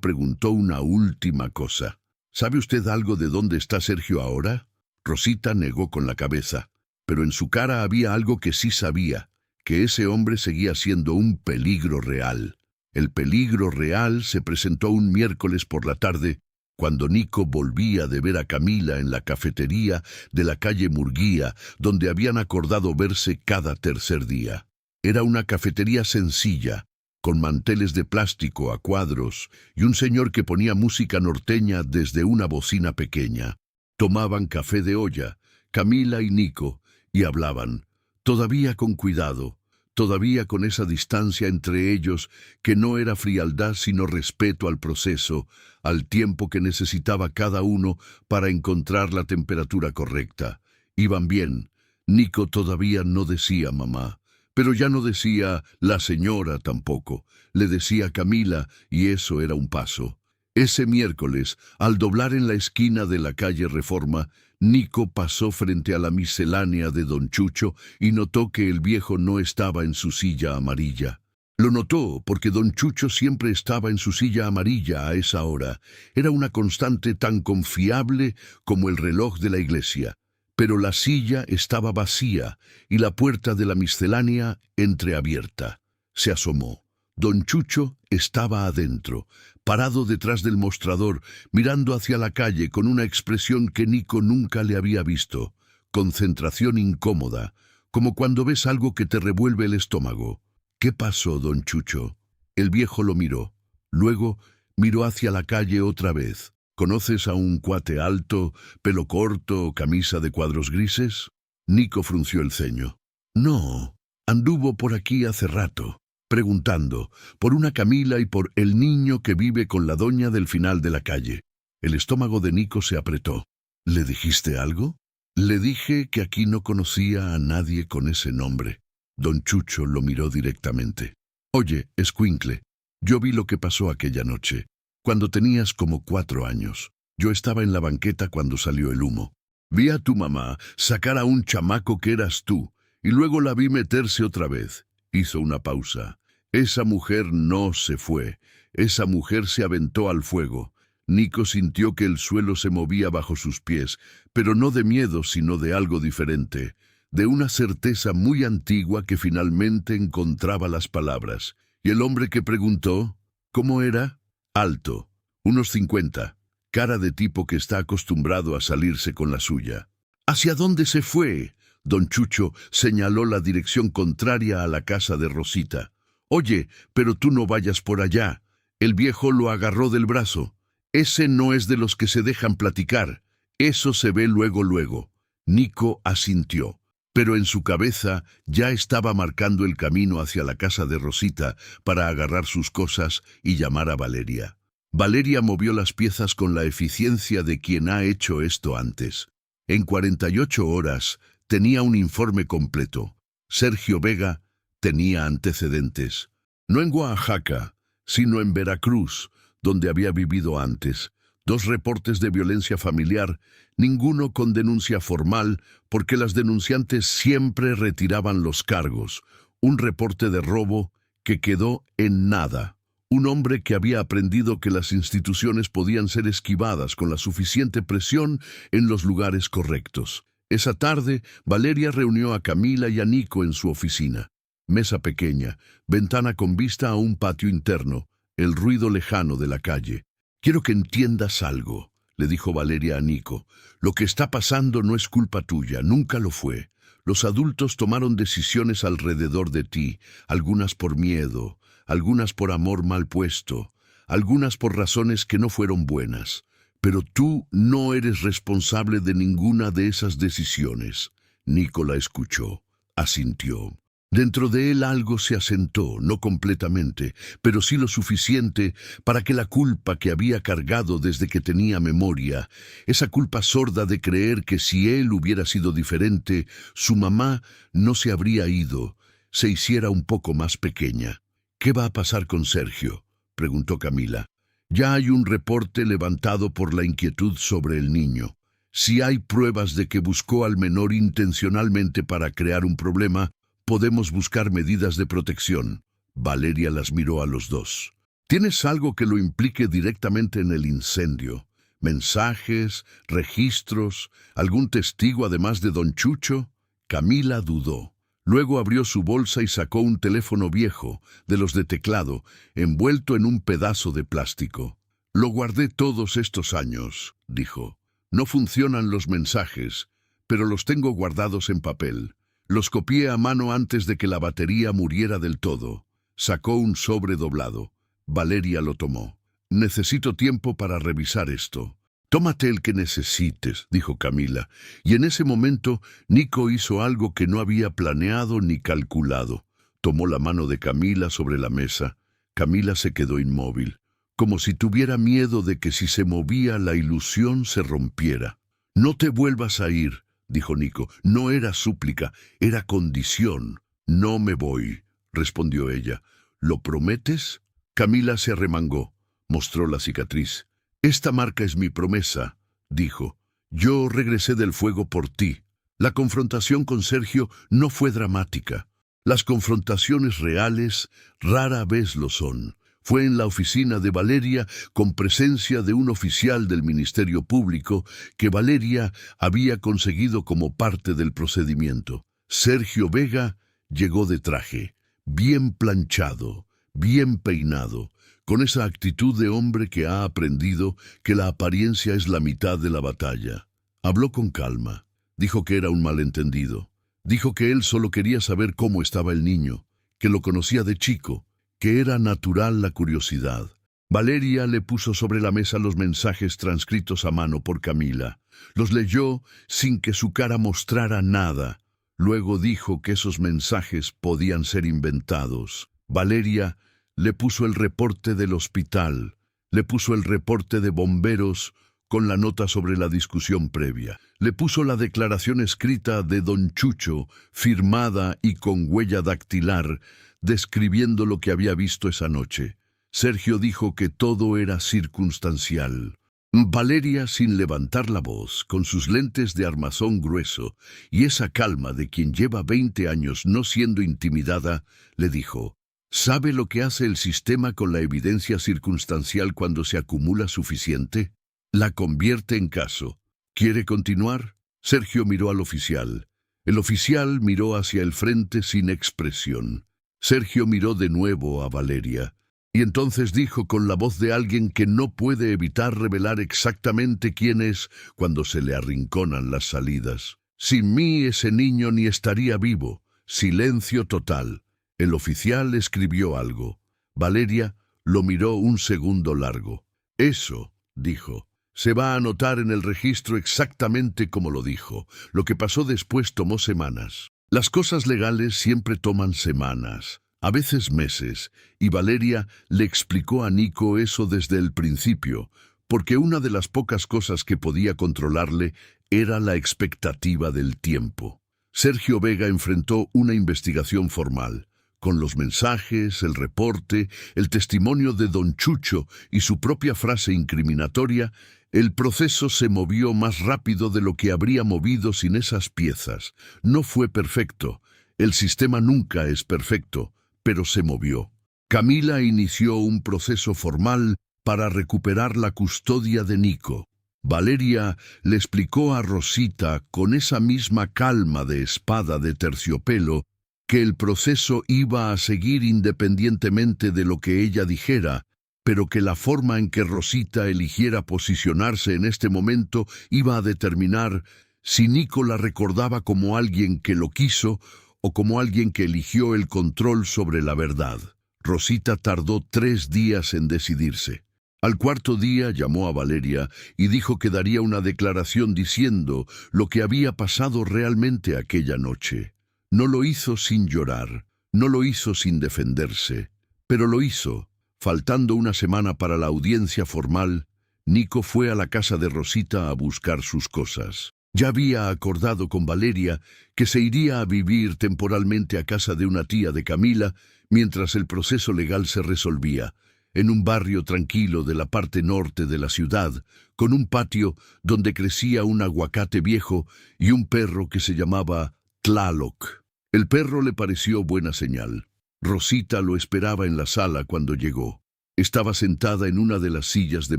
preguntó una última cosa. ¿Sabe usted algo de dónde está Sergio ahora? Rosita negó con la cabeza, pero en su cara había algo que sí sabía, que ese hombre seguía siendo un peligro real. El peligro real se presentó un miércoles por la tarde, cuando Nico volvía de ver a Camila en la cafetería de la calle Murguía, donde habían acordado verse cada tercer día. Era una cafetería sencilla, con manteles de plástico a cuadros y un señor que ponía música norteña desde una bocina pequeña. Tomaban café de olla, Camila y Nico, y hablaban, todavía con cuidado, todavía con esa distancia entre ellos que no era frialdad sino respeto al proceso, al tiempo que necesitaba cada uno para encontrar la temperatura correcta. Iban bien. Nico todavía no decía mamá, pero ya no decía la señora tampoco. Le decía Camila y eso era un paso. Ese miércoles, al doblar en la esquina de la calle Reforma, Nico pasó frente a la miscelánea de don Chucho y notó que el viejo no estaba en su silla amarilla. Lo notó porque don Chucho siempre estaba en su silla amarilla a esa hora. Era una constante tan confiable como el reloj de la iglesia. pero la silla estaba vacía y la puerta de la miscelánea entreabierta. Se asomó. Don Chucho estaba adentro, parado detrás del mostrador, mirando hacia la calle con una expresión que Nico nunca le había visto. Concentración incómoda, como cuando ves algo que te revuelve el estómago. ¿Qué pasó, don Chucho? El viejo lo miró. Luego miró hacia la calle otra vez. ¿Conoces a un cuate alto, pelo corto, camisa de cuadros grises? Nico frunció el ceño. No, anduvo por aquí hace rato, preguntando por una Camila y por el niño que vive con la doña del final de la calle. El estómago de Nico se apretó. ¿Le dijiste algo? Le dije que aquí no conocía a nadie con ese nombre. Don Chucho lo miró directamente. Oye, escuincle, yo vi lo que pasó aquella noche, cuando tenías como 4 años. Yo estaba en la banqueta cuando salió el humo. Vi a tu mamá sacar a un chamaco que eras tú, y luego la vi meterse otra vez. Hizo una pausa. Esa mujer no se fue. Esa mujer se aventó al fuego. Nico sintió que el suelo se movía bajo sus pies, pero no de miedo, sino de algo diferente, de una certeza muy antigua que finalmente encontraba las palabras. Y el hombre que preguntó, ¿cómo era? Alto, unos 50, cara de tipo que está acostumbrado a salirse con la suya. ¿Hacia dónde se fue? Don Chucho señaló la dirección contraria a la casa de Rosita. Oye, pero tú no vayas por allá. El viejo lo agarró del brazo. Ese no es de los que se dejan platicar. Eso se ve luego, luego. Nico asintió, pero en su cabeza ya estaba marcando el camino hacia la casa de Rosita para agarrar sus cosas y llamar a Valeria. Valeria movió las piezas con la eficiencia de quien ha hecho esto antes. En 48 horas tenía un informe completo. Sergio Vega tenía antecedentes. No en Oaxaca, sino en Veracruz, donde había vivido antes. 2 reportes de violencia familiar, ninguno con denuncia formal, porque las denunciantes siempre retiraban los cargos. Un reporte de robo que quedó en nada. Un hombre que había aprendido que las instituciones podían ser esquivadas con la suficiente presión en los lugares correctos. Esa tarde, Valeria reunió a Camila y a Nico en su oficina. Mesa pequeña, ventana con vista a un patio interno, el ruido lejano de la calle. Quiero que entiendas algo, le dijo Valeria a Nico. Lo que está pasando no es culpa tuya, nunca lo fue. Los adultos tomaron decisiones alrededor de ti, algunas por miedo, algunas por amor mal puesto, algunas por razones que no fueron buenas. Pero tú no eres responsable de ninguna de esas decisiones. Nico la escuchó, asintió. Dentro de él algo se asentó, no completamente, pero sí lo suficiente para que la culpa que había cargado desde que tenía memoria, esa culpa sorda de creer que si él hubiera sido diferente, su mamá no se habría ido, se hiciera un poco más pequeña. ¿Qué va a pasar con Sergio?, preguntó Camila. Ya hay un reporte levantado por la inquietud sobre el niño. Si hay pruebas de que buscó al menor intencionalmente para crear un problema, podemos buscar medidas de protección. Valeria las miró a los dos. ¿Tienes algo que lo implique directamente en el incendio? ¿Mensajes, registros, algún testigo además de don Chucho? Camila dudó. Luego abrió su bolsa y sacó un teléfono viejo, de los de teclado, envuelto en un pedazo de plástico. Lo guardé todos estos años, dijo. No funcionan los mensajes, pero los tengo guardados en papel. Los copié a mano antes de que la batería muriera del todo. Sacó un sobre doblado. Valeria lo tomó. Necesito tiempo para revisar esto. Tómate el que necesites, dijo Camila, y en ese momento Nico hizo algo que no había planeado ni calculado. Tomó la mano de Camila sobre la mesa. Camila se quedó inmóvil, como si tuviera miedo de que si se movía la ilusión se rompiera. No te vuelvas a ir, dijo Nico. No era súplica, era condición. No me voy, respondió ella. ¿Lo prometes? Camila se arremangó, mostró la cicatriz. Esta marca es mi promesa, dijo. Yo regresé del fuego por ti. La confrontación con Sergio no fue dramática. Las confrontaciones reales rara vez lo son. Fue en la oficina de Valeria, con presencia de un oficial del Ministerio Público, que Valeria había conseguido como parte del procedimiento. Sergio Vega llegó de traje, bien planchado, bien peinado, con esa actitud de hombre que ha aprendido que la apariencia es la mitad de la batalla. Habló con calma, dijo que era un malentendido, dijo que él solo quería saber cómo estaba el niño, que lo conocía de chico, que era natural la curiosidad. Valeria le puso sobre la mesa los mensajes transcritos a mano por Camila. Los leyó sin que su cara mostrara nada. Luego dijo que esos mensajes podían ser inventados. Valeria le puso el reporte del hospital, le puso el reporte de bomberos con la nota sobre la discusión previa. Le puso la declaración escrita de don Chucho, firmada y con huella dactilar, describiendo lo que había visto esa noche. Sergio dijo que todo era circunstancial. Valeria, sin levantar la voz, con sus lentes de armazón grueso y esa calma de quien lleva 20 años no siendo intimidada, le dijo: ¿Sabe lo que hace el sistema con la evidencia circunstancial cuando se acumula suficiente? La convierte en caso. ¿Quiere continuar? Sergio miró al oficial. El oficial miró hacia el frente sin expresión. Sergio miró de nuevo a Valeria, y entonces dijo con la voz de alguien que no puede evitar revelar exactamente quién es cuando se le arrinconan las salidas: Sin mí ese niño ni estaría vivo. Silencio total. El oficial escribió algo. Valeria lo miró un segundo largo. Eso, dijo, se va a anotar en el registro exactamente como lo dijo. Lo que pasó después tomó semanas. Las cosas legales siempre toman semanas, a veces meses, y Valeria le explicó a Nico eso desde el principio, porque una de las pocas cosas que podía controlarle era la expectativa del tiempo. Sergio Vega enfrentó una investigación formal, con los mensajes, el reporte, el testimonio de don Chucho y su propia frase incriminatoria. El proceso se movió más rápido de lo que habría movido sin esas piezas. No fue perfecto. El sistema nunca es perfecto, pero se movió. Camila inició un proceso formal para recuperar la custodia de Nico. Valeria le explicó a Rosita, con esa misma calma de espada de terciopelo, que el proceso iba a seguir independientemente de lo que ella dijera, pero que la forma en que Rosita eligiera posicionarse en este momento iba a determinar si Nico la recordaba como alguien que lo quiso o como alguien que eligió el control sobre la verdad. Rosita tardó 3 días en decidirse. Al cuarto día llamó a Valeria y dijo que daría una declaración diciendo lo que había pasado realmente aquella noche. No lo hizo sin llorar, no lo hizo sin defenderse, pero lo hizo. Faltando una semana para la audiencia formal, Nico fue a la casa de Rosita a buscar sus cosas. Ya había acordado con Valeria que se iría a vivir temporalmente a casa de una tía de Camila mientras el proceso legal se resolvía, en un barrio tranquilo de la parte norte de la ciudad, con un patio donde crecía un aguacate viejo y un perro que se llamaba Tlaloc. El perro le pareció buena señal. Rosita lo esperaba en la sala cuando llegó. Estaba sentada en una de las sillas de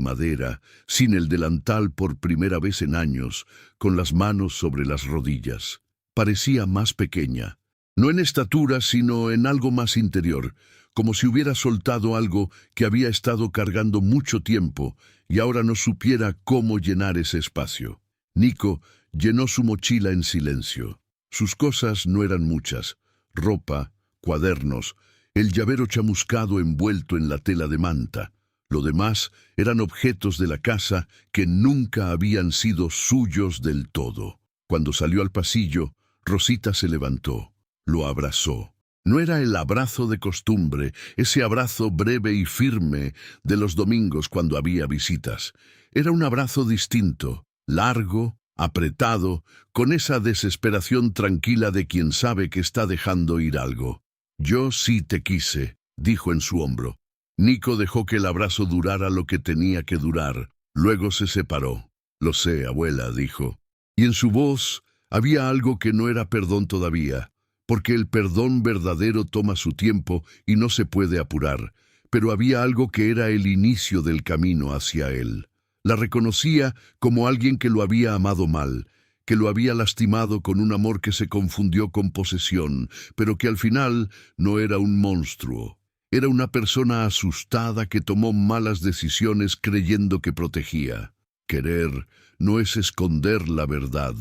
madera, sin el delantal por primera vez en años, con las manos sobre las rodillas. Parecía más pequeña, no en estatura, sino en algo más interior, como si hubiera soltado algo que había estado cargando mucho tiempo y ahora no supiera cómo llenar ese espacio. Nico llenó su mochila en silencio. Sus cosas no eran muchas: ropa, cuadernos, el llavero chamuscado envuelto en la tela de manta. Lo demás eran objetos de la casa que nunca habían sido suyos del todo. Cuando salió al pasillo, Rosita se levantó, lo abrazó. No era el abrazo de costumbre, ese abrazo breve y firme de los domingos cuando había visitas. Era un abrazo distinto, largo, apretado, con esa desesperación tranquila de quien sabe que está dejando ir algo. «Yo sí te quise», dijo en su hombro. Nico dejó que el abrazo durara lo que tenía que durar. Luego se separó. «Lo sé, abuela», dijo. Y en su voz había algo que no era perdón todavía, porque el perdón verdadero toma su tiempo y no se puede apurar. pero había algo que era el inicio del camino hacia él. La reconocía como alguien que lo había amado mal, que lo había lastimado con un amor que se confundió con posesión, pero que al final no era un monstruo. Era una persona asustada que tomó malas decisiones creyendo que protegía. Querer no es esconder la verdad,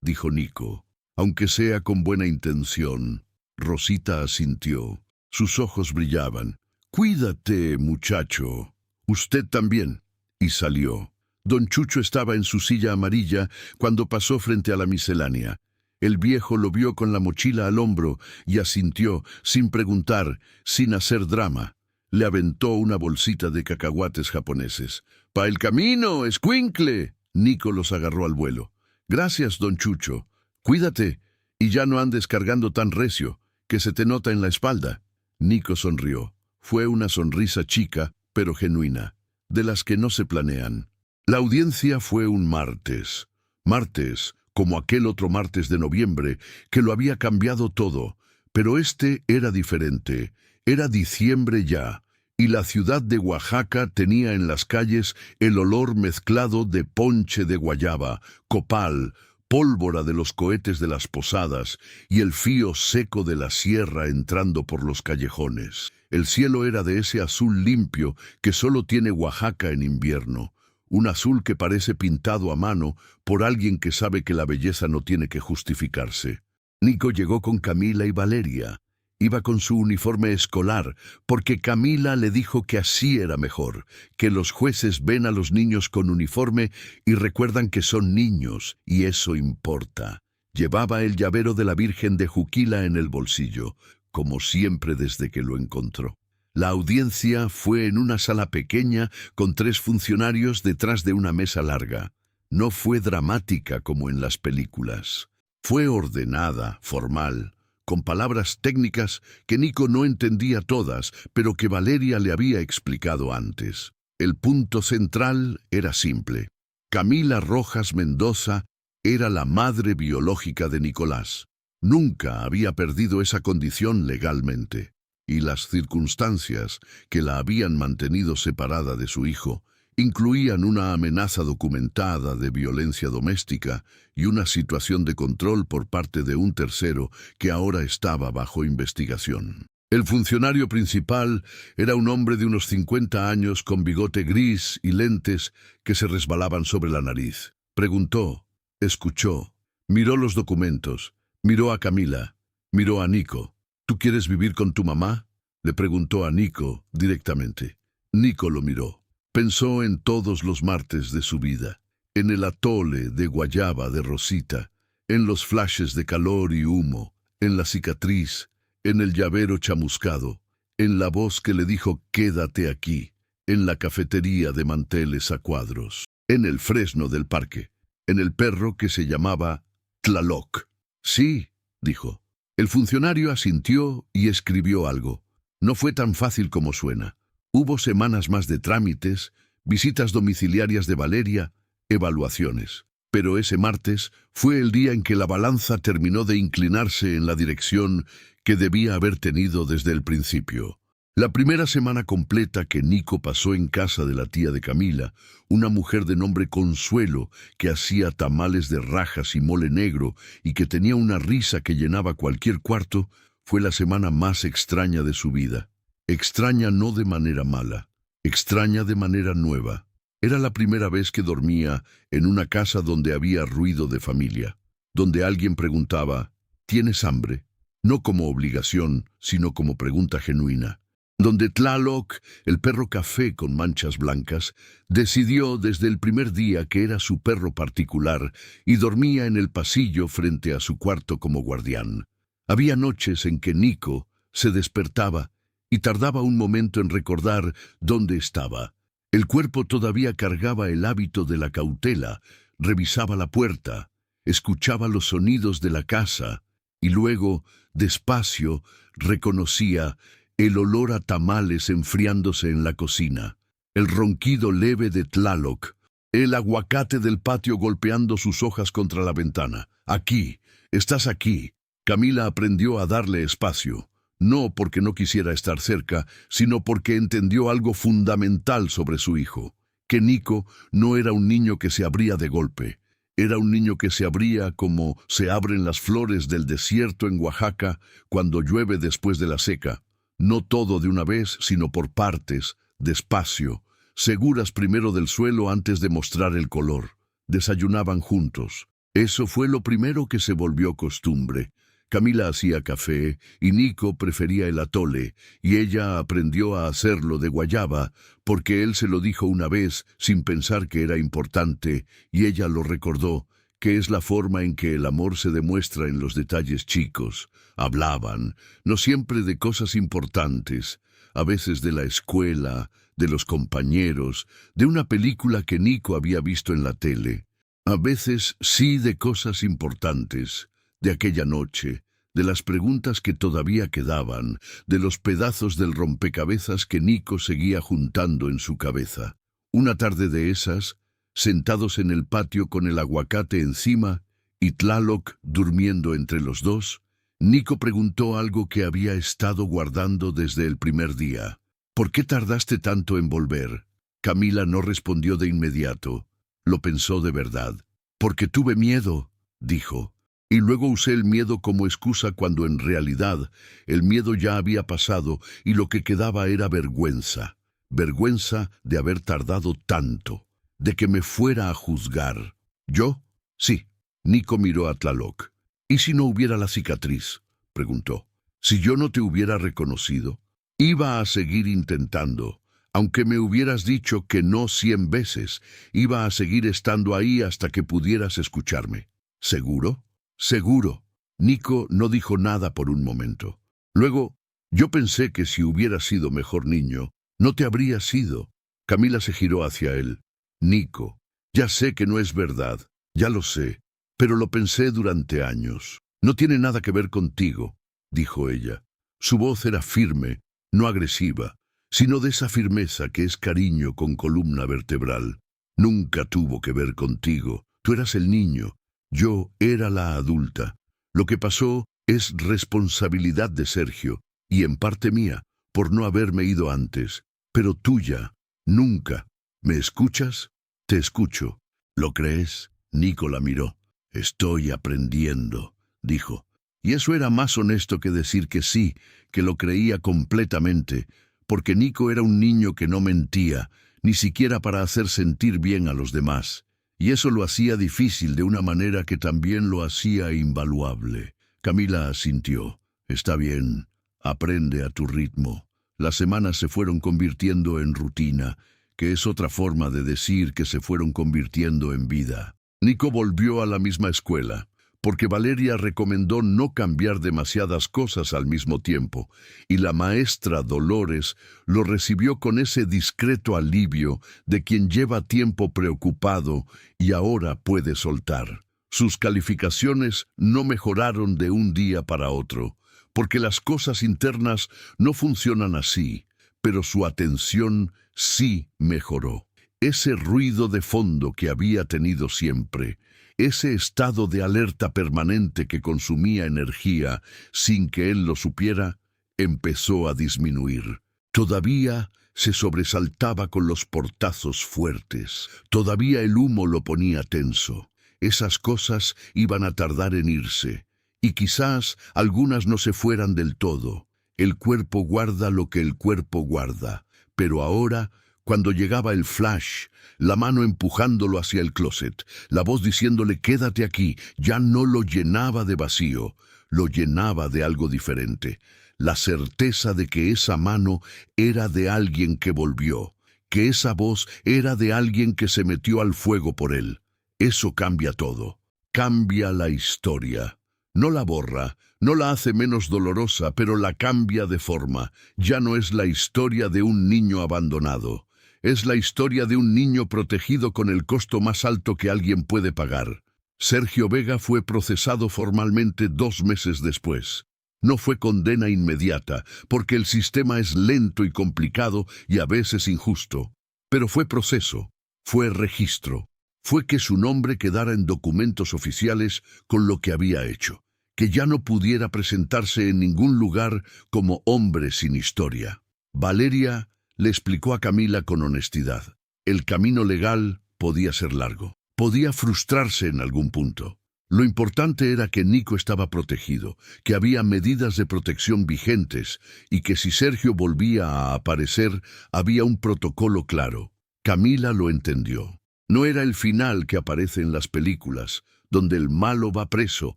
dijo Nico, aunque sea con buena intención. Rosita asintió. Sus ojos brillaban. «Cuídate, muchacho. Usted también». Y salió. Don Chucho estaba en su silla amarilla cuando pasó frente a la miscelánea. El viejo lo vio con la mochila al hombro y asintió, sin preguntar, sin hacer drama. Le aventó una bolsita de cacahuates japoneses. «¡Pa el camino, escuincle!». Nico los agarró al vuelo. «Gracias, don Chucho. Cuídate, y ya no andes cargando tan recio, que se te nota en la espalda». Nico sonrió. Fue una sonrisa chica, pero genuina, de las que no se planean. La audiencia fue un martes. Martes, como aquel otro martes de noviembre, que lo había cambiado todo. Pero este era diferente. Era diciembre ya, y la ciudad de Oaxaca tenía en las calles el olor mezclado de ponche de guayaba, copal, pólvora de los cohetes de las posadas y el fío seco de la sierra entrando por los callejones. El cielo era de ese azul limpio que solo tiene Oaxaca en invierno, un azul que parece pintado a mano por alguien que sabe que la belleza no tiene que justificarse. Nico llegó con Camila y Valeria. Iba con su uniforme escolar, porque Camila le dijo que así era mejor, que los jueces ven a los niños con uniforme y recuerdan que son niños, y eso importa. Llevaba el llavero de la Virgen de Juquila en el bolsillo, como siempre desde que lo encontró. La audiencia fue en una sala pequeña con 3 funcionarios detrás de una mesa larga. No fue dramática como en las películas. Fue ordenada, formal, con palabras técnicas que Nico no entendía todas, pero que Valeria le había explicado antes. El punto central era simple. Camila Rojas Mendoza era la madre biológica de Nicolás. Nunca había perdido esa condición legalmente, y las circunstancias que la habían mantenido separada de su hijo incluían una amenaza documentada de violencia doméstica y una situación de control por parte de un tercero que ahora estaba bajo investigación. El funcionario principal era un hombre de unos 50 años con bigote gris y lentes que se resbalaban sobre la nariz. Preguntó, escuchó, miró los documentos, miró a Camila, miró a Nico. «¿Tú quieres vivir con tu mamá?», le preguntó a Nico directamente. Nico lo miró. Pensó en todos los martes de su vida, en el atole de guayaba de Rosita, en los flashes de calor y humo, en la cicatriz, en el llavero chamuscado, en la voz que le dijo «quédate aquí», en la cafetería de manteles a cuadros, en el fresno del parque, en el perro que se llamaba Tlaloc. «Sí», dijo. El funcionario asintió y escribió algo. No fue tan fácil como suena. Hubo semanas más de trámites, visitas domiciliarias de Valeria, evaluaciones. Pero ese martes fue el día en que la balanza terminó de inclinarse en la dirección que debía haber tenido desde el principio. La primera semana completa que Nico pasó en casa de la tía de Camila, una mujer de nombre Consuelo que hacía tamales de rajas y mole negro y que tenía una risa que llenaba cualquier cuarto, fue la semana más extraña de su vida. Extraña no de manera mala, extraña de manera nueva. Era la primera vez que dormía en una casa donde había ruido de familia, donde alguien preguntaba, ¿tienes hambre? No como obligación, sino como pregunta genuina. Donde Tlaloc, el perro café con manchas blancas, decidió desde el primer día que era su perro particular y dormía en el pasillo frente a su cuarto como guardián. Había noches en que Nico se despertaba y tardaba un momento en recordar dónde estaba. El cuerpo todavía cargaba el hábito de la cautela, revisaba la puerta, escuchaba los sonidos de la casa y luego, despacio, reconocía el olor a tamales enfriándose en la cocina, el ronquido leve de Tlaloc, el aguacate del patio golpeando sus hojas contra la ventana. «Aquí, estás aquí». Camila aprendió a darle espacio. no porque no quisiera estar cerca, sino porque entendió algo fundamental sobre su hijo, que Nico no era un niño que se abría de golpe. Era un niño que se abría como se abren las flores del desierto en Oaxaca cuando llueve después de la seca. No todo de una vez, sino por partes, despacio, seguras primero del suelo antes de mostrar el color. Desayunaban juntos. Eso fue lo primero que se volvió costumbre. Camila hacía café y Nico prefería el atole, y ella aprendió a hacerlo de guayaba, porque él se lo dijo una vez sin pensar que era importante, y ella lo recordó, que es la forma en que el amor se demuestra en los detalles chicos. Hablaban, no siempre de cosas importantes, a veces de la escuela, de los compañeros, de una película que Nico había visto en la tele. A veces sí de cosas importantes, de aquella noche, de las preguntas que todavía quedaban, de los pedazos del rompecabezas que Nico seguía juntando en su cabeza. Una tarde de esas, sentados en el patio con el aguacate encima y Tlaloc durmiendo entre los dos, Nico preguntó algo que había estado guardando desde el primer día. ¿Por qué tardaste tanto en volver? Camila no respondió de inmediato. Lo pensó de verdad. Porque tuve miedo, dijo. Y luego usé el miedo como excusa cuando en realidad el miedo ya había pasado y lo que quedaba era vergüenza. Vergüenza de haber tardado tanto, de que me fuera a juzgar. ¿Yo? Sí. Nico miró a Tlaloc. ¿Y si no hubiera la cicatriz? Preguntó. Si yo no te hubiera reconocido, iba a seguir intentando. Aunque me hubieras dicho que no 100 veces, iba a seguir estando ahí hasta que pudieras escucharme. ¿Seguro? Seguro. Nico no dijo nada por un momento. Luego, yo pensé que si hubieras sido mejor niño, no te habrías ido. Camila se giró hacia él. Nico, ya sé que no es verdad, ya lo sé, pero lo pensé durante años. No tiene nada que ver contigo, dijo ella. Su voz era firme, no agresiva, sino de esa firmeza que es cariño con columna vertebral. Nunca tuvo que ver contigo. Tú eras el niño. Yo era la adulta. Lo que pasó es responsabilidad de Sergio, y en parte mía, por no haberme ido antes, pero tuya, nunca. ¿Me escuchas? Te escucho. ¿Lo crees? Nico la miró. Estoy aprendiendo, dijo. Y eso era más honesto que decir que sí, que lo creía completamente, porque Nico era un niño que no mentía, ni siquiera para hacer sentir bien a los demás. Y eso lo hacía difícil de una manera que también lo hacía invaluable. Camila asintió. Está bien, aprende a tu ritmo. Las semanas se fueron convirtiendo en rutina, que es otra forma de decir que se fueron convirtiendo en vida. Nico volvió a la misma escuela, porque Valeria recomendó no cambiar demasiadas cosas al mismo tiempo, y la maestra Dolores lo recibió con ese discreto alivio de quien lleva tiempo preocupado y ahora puede soltar. Sus calificaciones no mejoraron de un día para otro, porque las cosas internas no funcionan así, pero su atención sí mejoró. Ese ruido de fondo que había tenido siempre, ese estado de alerta permanente que consumía energía sin que él lo supiera, empezó a disminuir. Todavía se sobresaltaba con los portazos fuertes. Todavía el humo lo ponía tenso. Esas cosas iban a tardar en irse. Y quizás algunas no se fueran del todo. El cuerpo guarda lo que el cuerpo guarda. Pero ahora, cuando llegaba el flash, la mano empujándolo hacia el closet, la voz diciéndole «quédate aquí», ya no lo llenaba de vacío, lo llenaba de algo diferente. La certeza de que esa mano era de alguien que volvió, que esa voz era de alguien que se metió al fuego por él. Eso cambia todo. Cambia la historia. No la borra, no la hace menos dolorosa, pero la cambia de forma. Ya no es la historia de un niño abandonado. Es la historia de un niño protegido con el costo más alto que alguien puede pagar. Sergio Vega fue procesado formalmente 2 meses después. No fue condena inmediata, porque el sistema es lento y complicado y a veces injusto. Pero fue proceso, fue registro. Fue que su nombre quedara en documentos oficiales con lo que había hecho. que ya no pudiera presentarse en ningún lugar como hombre sin historia. Valeria le explicó a Camila con honestidad. El camino legal podía ser largo, podía frustrarse en algún punto. Lo importante era que Nico estaba protegido, que había medidas de protección vigentes y que si Sergio volvía a aparecer, había un protocolo claro. Camila lo entendió. No era el final que aparece en las películas, donde el malo va preso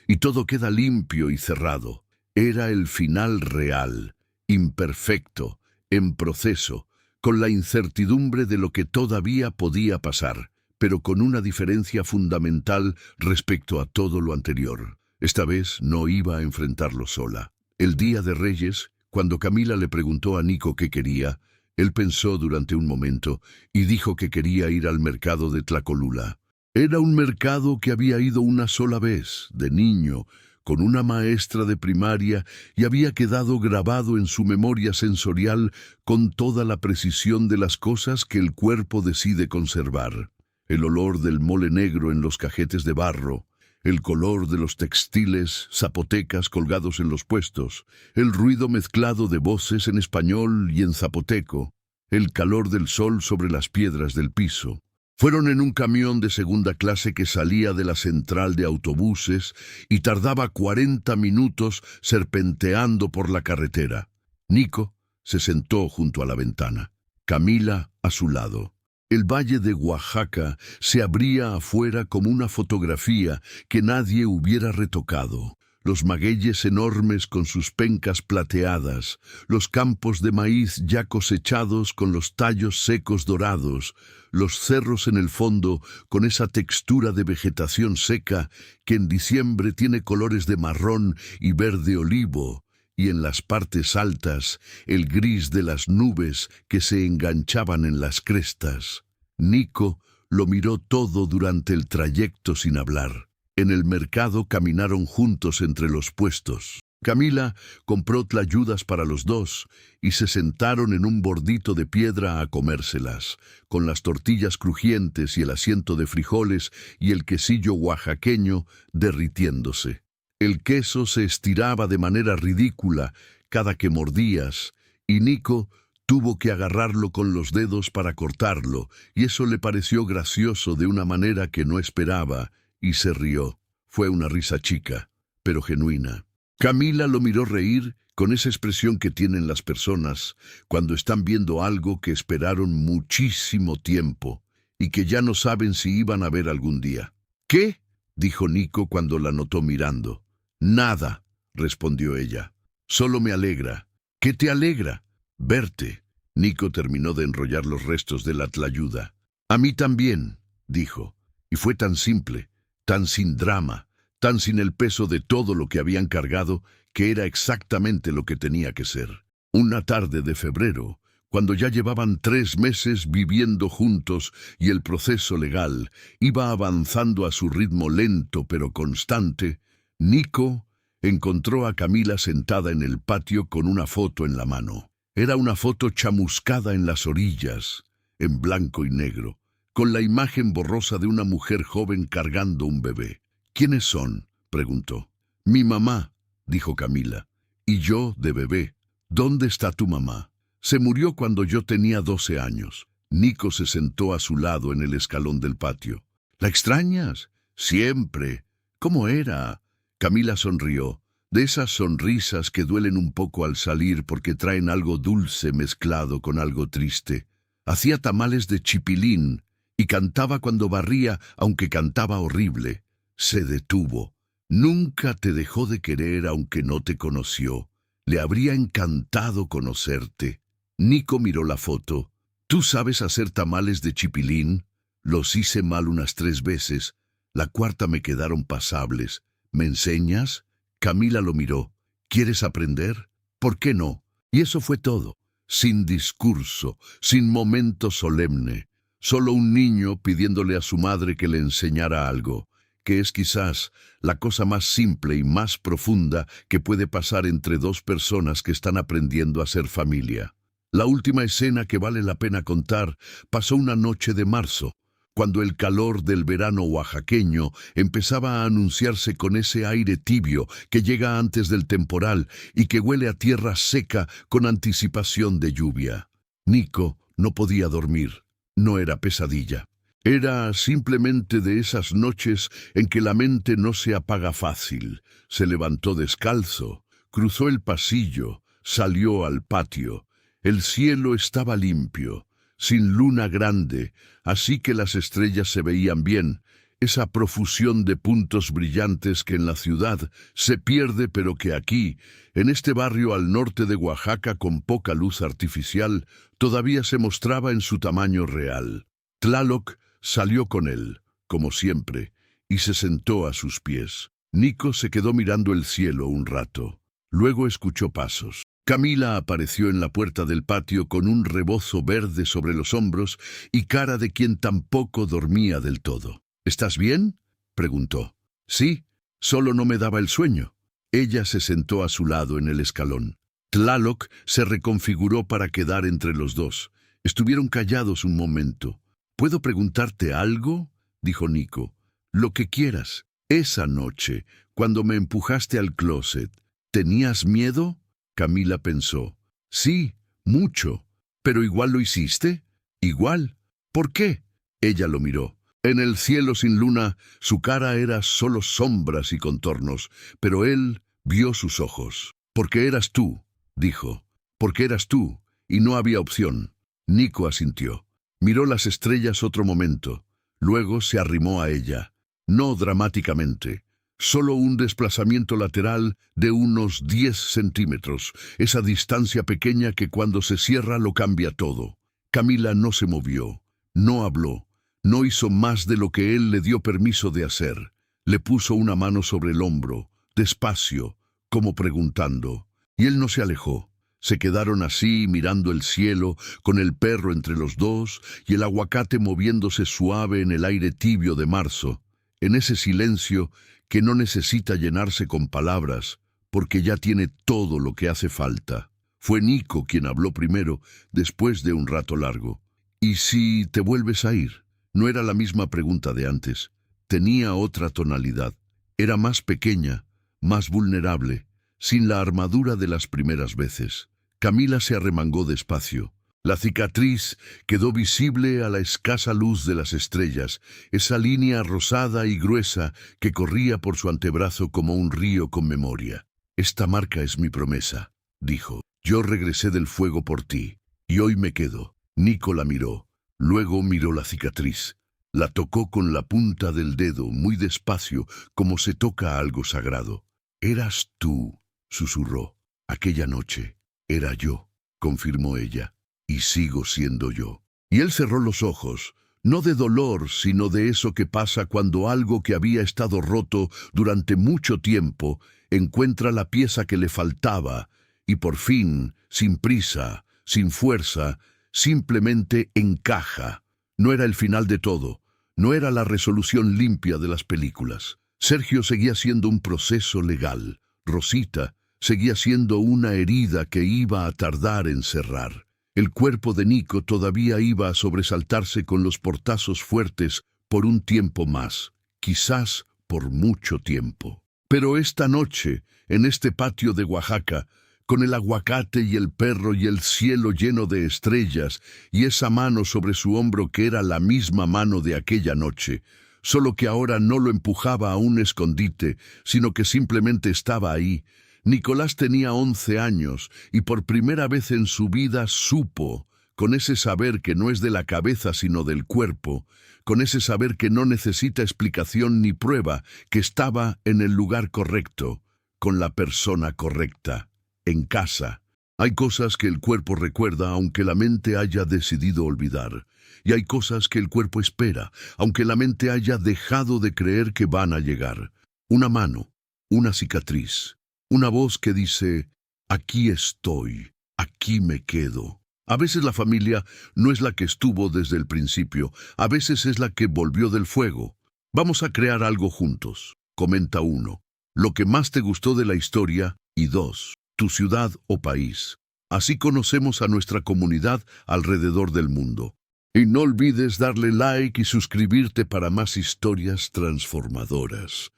y todo queda limpio y cerrado. Era el final real, imperfecto, en proceso, con la incertidumbre de lo que todavía podía pasar, pero con una diferencia fundamental respecto a todo lo anterior. Esta vez no iba a enfrentarlo sola. El día de Reyes, cuando Camila le preguntó a Nico qué quería, él pensó durante un momento y dijo que quería ir al mercado de Tlacolula. Era un mercado que había ido una sola vez, de niño, con una maestra de primaria, y había quedado grabado en su memoria sensorial con toda la precisión de las cosas que el cuerpo decide conservar. El olor del mole negro en los cajetes de barro, el color de los textiles zapotecas colgados en los puestos, el ruido mezclado de voces en español y en zapoteco, el calor del sol sobre las piedras del piso. Fueron en un camión de segunda clase que salía de la central de autobuses y tardaba 40 minutos serpenteando por la carretera. Nico se sentó junto a la ventana, Camila a su lado. El valle de Oaxaca se abría afuera como una fotografía que nadie hubiera retocado. Los magueyes enormes con sus pencas plateadas, los campos de maíz ya cosechados con los tallos secos dorados, los cerros en el fondo con esa textura de vegetación seca que en diciembre tiene colores de marrón y verde olivo, y en las partes altas el gris de las nubes que se enganchaban en las crestas. Nico lo miró todo durante el trayecto sin hablar. En el mercado caminaron juntos entre los puestos. Camila compró tlayudas para los dos y se sentaron en un bordito de piedra a comérselas, con las tortillas crujientes y el asiento de frijoles y el quesillo oaxaqueño derritiéndose. El queso se estiraba de manera ridícula cada que mordías, y Nico tuvo que agarrarlo con los dedos para cortarlo, y eso le pareció gracioso de una manera que no esperaba, y se rió. Fue una risa chica, pero genuina. Camila lo miró reír con esa expresión que tienen las personas cuando están viendo algo que esperaron muchísimo tiempo y que ya no saben si iban a ver algún día. ¿Qué?, dijo Nico cuando la notó mirando. Nada, respondió ella. Solo me alegra. ¿Qué te alegra? Verte. Nico terminó de enrollar los restos de la tlayuda. A mí también, dijo, y fue tan simple, tan sin drama, tan sin el peso de todo lo que habían cargado, que era exactamente lo que tenía que ser. Una tarde de febrero, cuando ya llevaban 3 meses viviendo juntos y el proceso legal iba avanzando a su ritmo lento pero constante, Nico encontró a Camila sentada en el patio con una foto en la mano. Era una foto chamuscada en las orillas, en blanco y negro, con la imagen borrosa de una mujer joven cargando un bebé. ¿Quiénes son?, preguntó. Mi mamá, dijo Camila, y yo de bebé. ¿Dónde está tu mamá? Se murió cuando yo tenía 12 años. Nico se sentó a su lado en el escalón del patio. ¿La extrañas? Siempre. ¿Cómo era? Camila sonrió, de esas sonrisas que duelen un poco al salir porque traen algo dulce mezclado con algo triste. Hacía tamales de chipilín y cantaba cuando barría, aunque cantaba horrible. Se detuvo. Nunca te dejó de querer aunque no te conoció. Le habría encantado conocerte. Nico miró la foto. ¿Tú sabes hacer tamales de chipilín? Los hice mal unas 3 veces. La cuarta me quedaron pasables. ¿Me enseñas? Camila lo miró. ¿Quieres aprender? ¿Por qué no? Y eso fue todo. Sin discurso, sin momento solemne. Solo un niño pidiéndole a su madre que le enseñara algo, que es quizás la cosa más simple y más profunda que puede pasar entre 2 personas que están aprendiendo a ser familia. La última escena que vale la pena contar pasó una noche de marzo. cuando el calor del verano oaxaqueño empezaba a anunciarse con ese aire tibio que llega antes del temporal y que huele a tierra seca con anticipación de lluvia. Nico no podía dormir. No era pesadilla. Era simplemente de esas noches en que la mente no se apaga fácil. Se levantó descalzo, cruzó el pasillo, salió al patio. El cielo estaba limpio, sin luna grande, así que las estrellas se veían bien, esa profusión de puntos brillantes que en la ciudad se pierde pero que aquí, en este barrio al norte de Oaxaca con poca luz artificial, todavía se mostraba en su tamaño real. Tlaloc salió con él, como siempre, y se sentó a sus pies. Nico se quedó mirando el cielo un rato. Luego escuchó pasos. Camila apareció en la puerta del patio con un rebozo verde sobre los hombros y cara de quien tampoco dormía del todo. ¿Estás bien?, preguntó. Sí, solo no me daba el sueño. Ella se sentó a su lado en el escalón. Tlaloc se reconfiguró para quedar entre los dos. Estuvieron callados un momento. ¿Puedo preguntarte algo?, dijo Nico. Lo que quieras. Esa noche, cuando me empujaste al closet, ¿tenías miedo? Camila pensó. Sí, mucho. ¿Pero igual lo hiciste? Igual. ¿Por qué? Ella lo miró. En el cielo sin luna, su cara era solo sombras y contornos, pero él vio sus ojos. Porque eras tú, dijo. Porque eras tú, y no había opción. Nico asintió. Miró las estrellas otro momento. Luego se arrimó a ella. No dramáticamente. Solo un desplazamiento lateral de unos 10 centímetros, esa distancia pequeña que cuando se cierra lo cambia todo. Camila no se movió, no habló, no hizo más de lo que él le dio permiso de hacer. Le puso una mano sobre el hombro, despacio, como preguntando, y él no se alejó. Se quedaron así, mirando el cielo, con el perro entre los dos y el aguacate moviéndose suave en el aire tibio de marzo, en ese silencio que no necesita llenarse con palabras, porque ya tiene todo lo que hace falta. Fue Nico quien habló primero, después de un rato largo. ¿Y si te vuelves a ir? No era la misma pregunta de antes. Tenía otra tonalidad. Era más pequeña, más vulnerable, sin la armadura de las primeras veces. Camila se arremangó despacio. La cicatriz quedó visible a la escasa luz de las estrellas, esa línea rosada y gruesa que corría por su antebrazo como un río con memoria. Esta marca es mi promesa, dijo. Yo regresé del fuego por ti, y hoy me quedo. Nico la miró, luego miró la cicatriz. La tocó con la punta del dedo, muy despacio, como se toca algo sagrado. Eras tú, susurró. Aquella noche, era yo, confirmó ella. Y sigo siendo yo. Y él cerró los ojos, no de dolor, sino de eso que pasa cuando algo que había estado roto durante mucho tiempo encuentra la pieza que le faltaba y por fin, sin prisa, sin fuerza, simplemente encaja. No era el final de todo, no era la resolución limpia de las películas. Sergio seguía siendo un proceso legal. Rosita seguía siendo una herida que iba a tardar en cerrar. El cuerpo de Nico todavía iba a sobresaltarse con los portazos fuertes por un tiempo más, quizás por mucho tiempo. Pero esta noche, en este patio de Oaxaca, con el aguacate y el perro y el cielo lleno de estrellas, y esa mano sobre su hombro que era la misma mano de aquella noche, solo que ahora no lo empujaba a un escondite, sino que simplemente estaba ahí. Nicolás tenía 11 años y por primera vez en su vida supo, con ese saber que no es de la cabeza sino del cuerpo, con ese saber que no necesita explicación ni prueba, que estaba en el lugar correcto, con la persona correcta, en casa. Hay cosas que el cuerpo recuerda aunque la mente haya decidido olvidar, y hay cosas que el cuerpo espera, aunque la mente haya dejado de creer que van a llegar. Una mano, una cicatriz. Una voz que dice, aquí estoy, aquí me quedo. A veces la familia no es la que estuvo desde el principio, a veces es la que volvió del fuego. Vamos a crear algo juntos, comenta uno. Lo que más te gustó de la historia, y 2, tu ciudad o país. Así conocemos a nuestra comunidad alrededor del mundo. Y no olvides darle like y suscribirte para más historias transformadoras.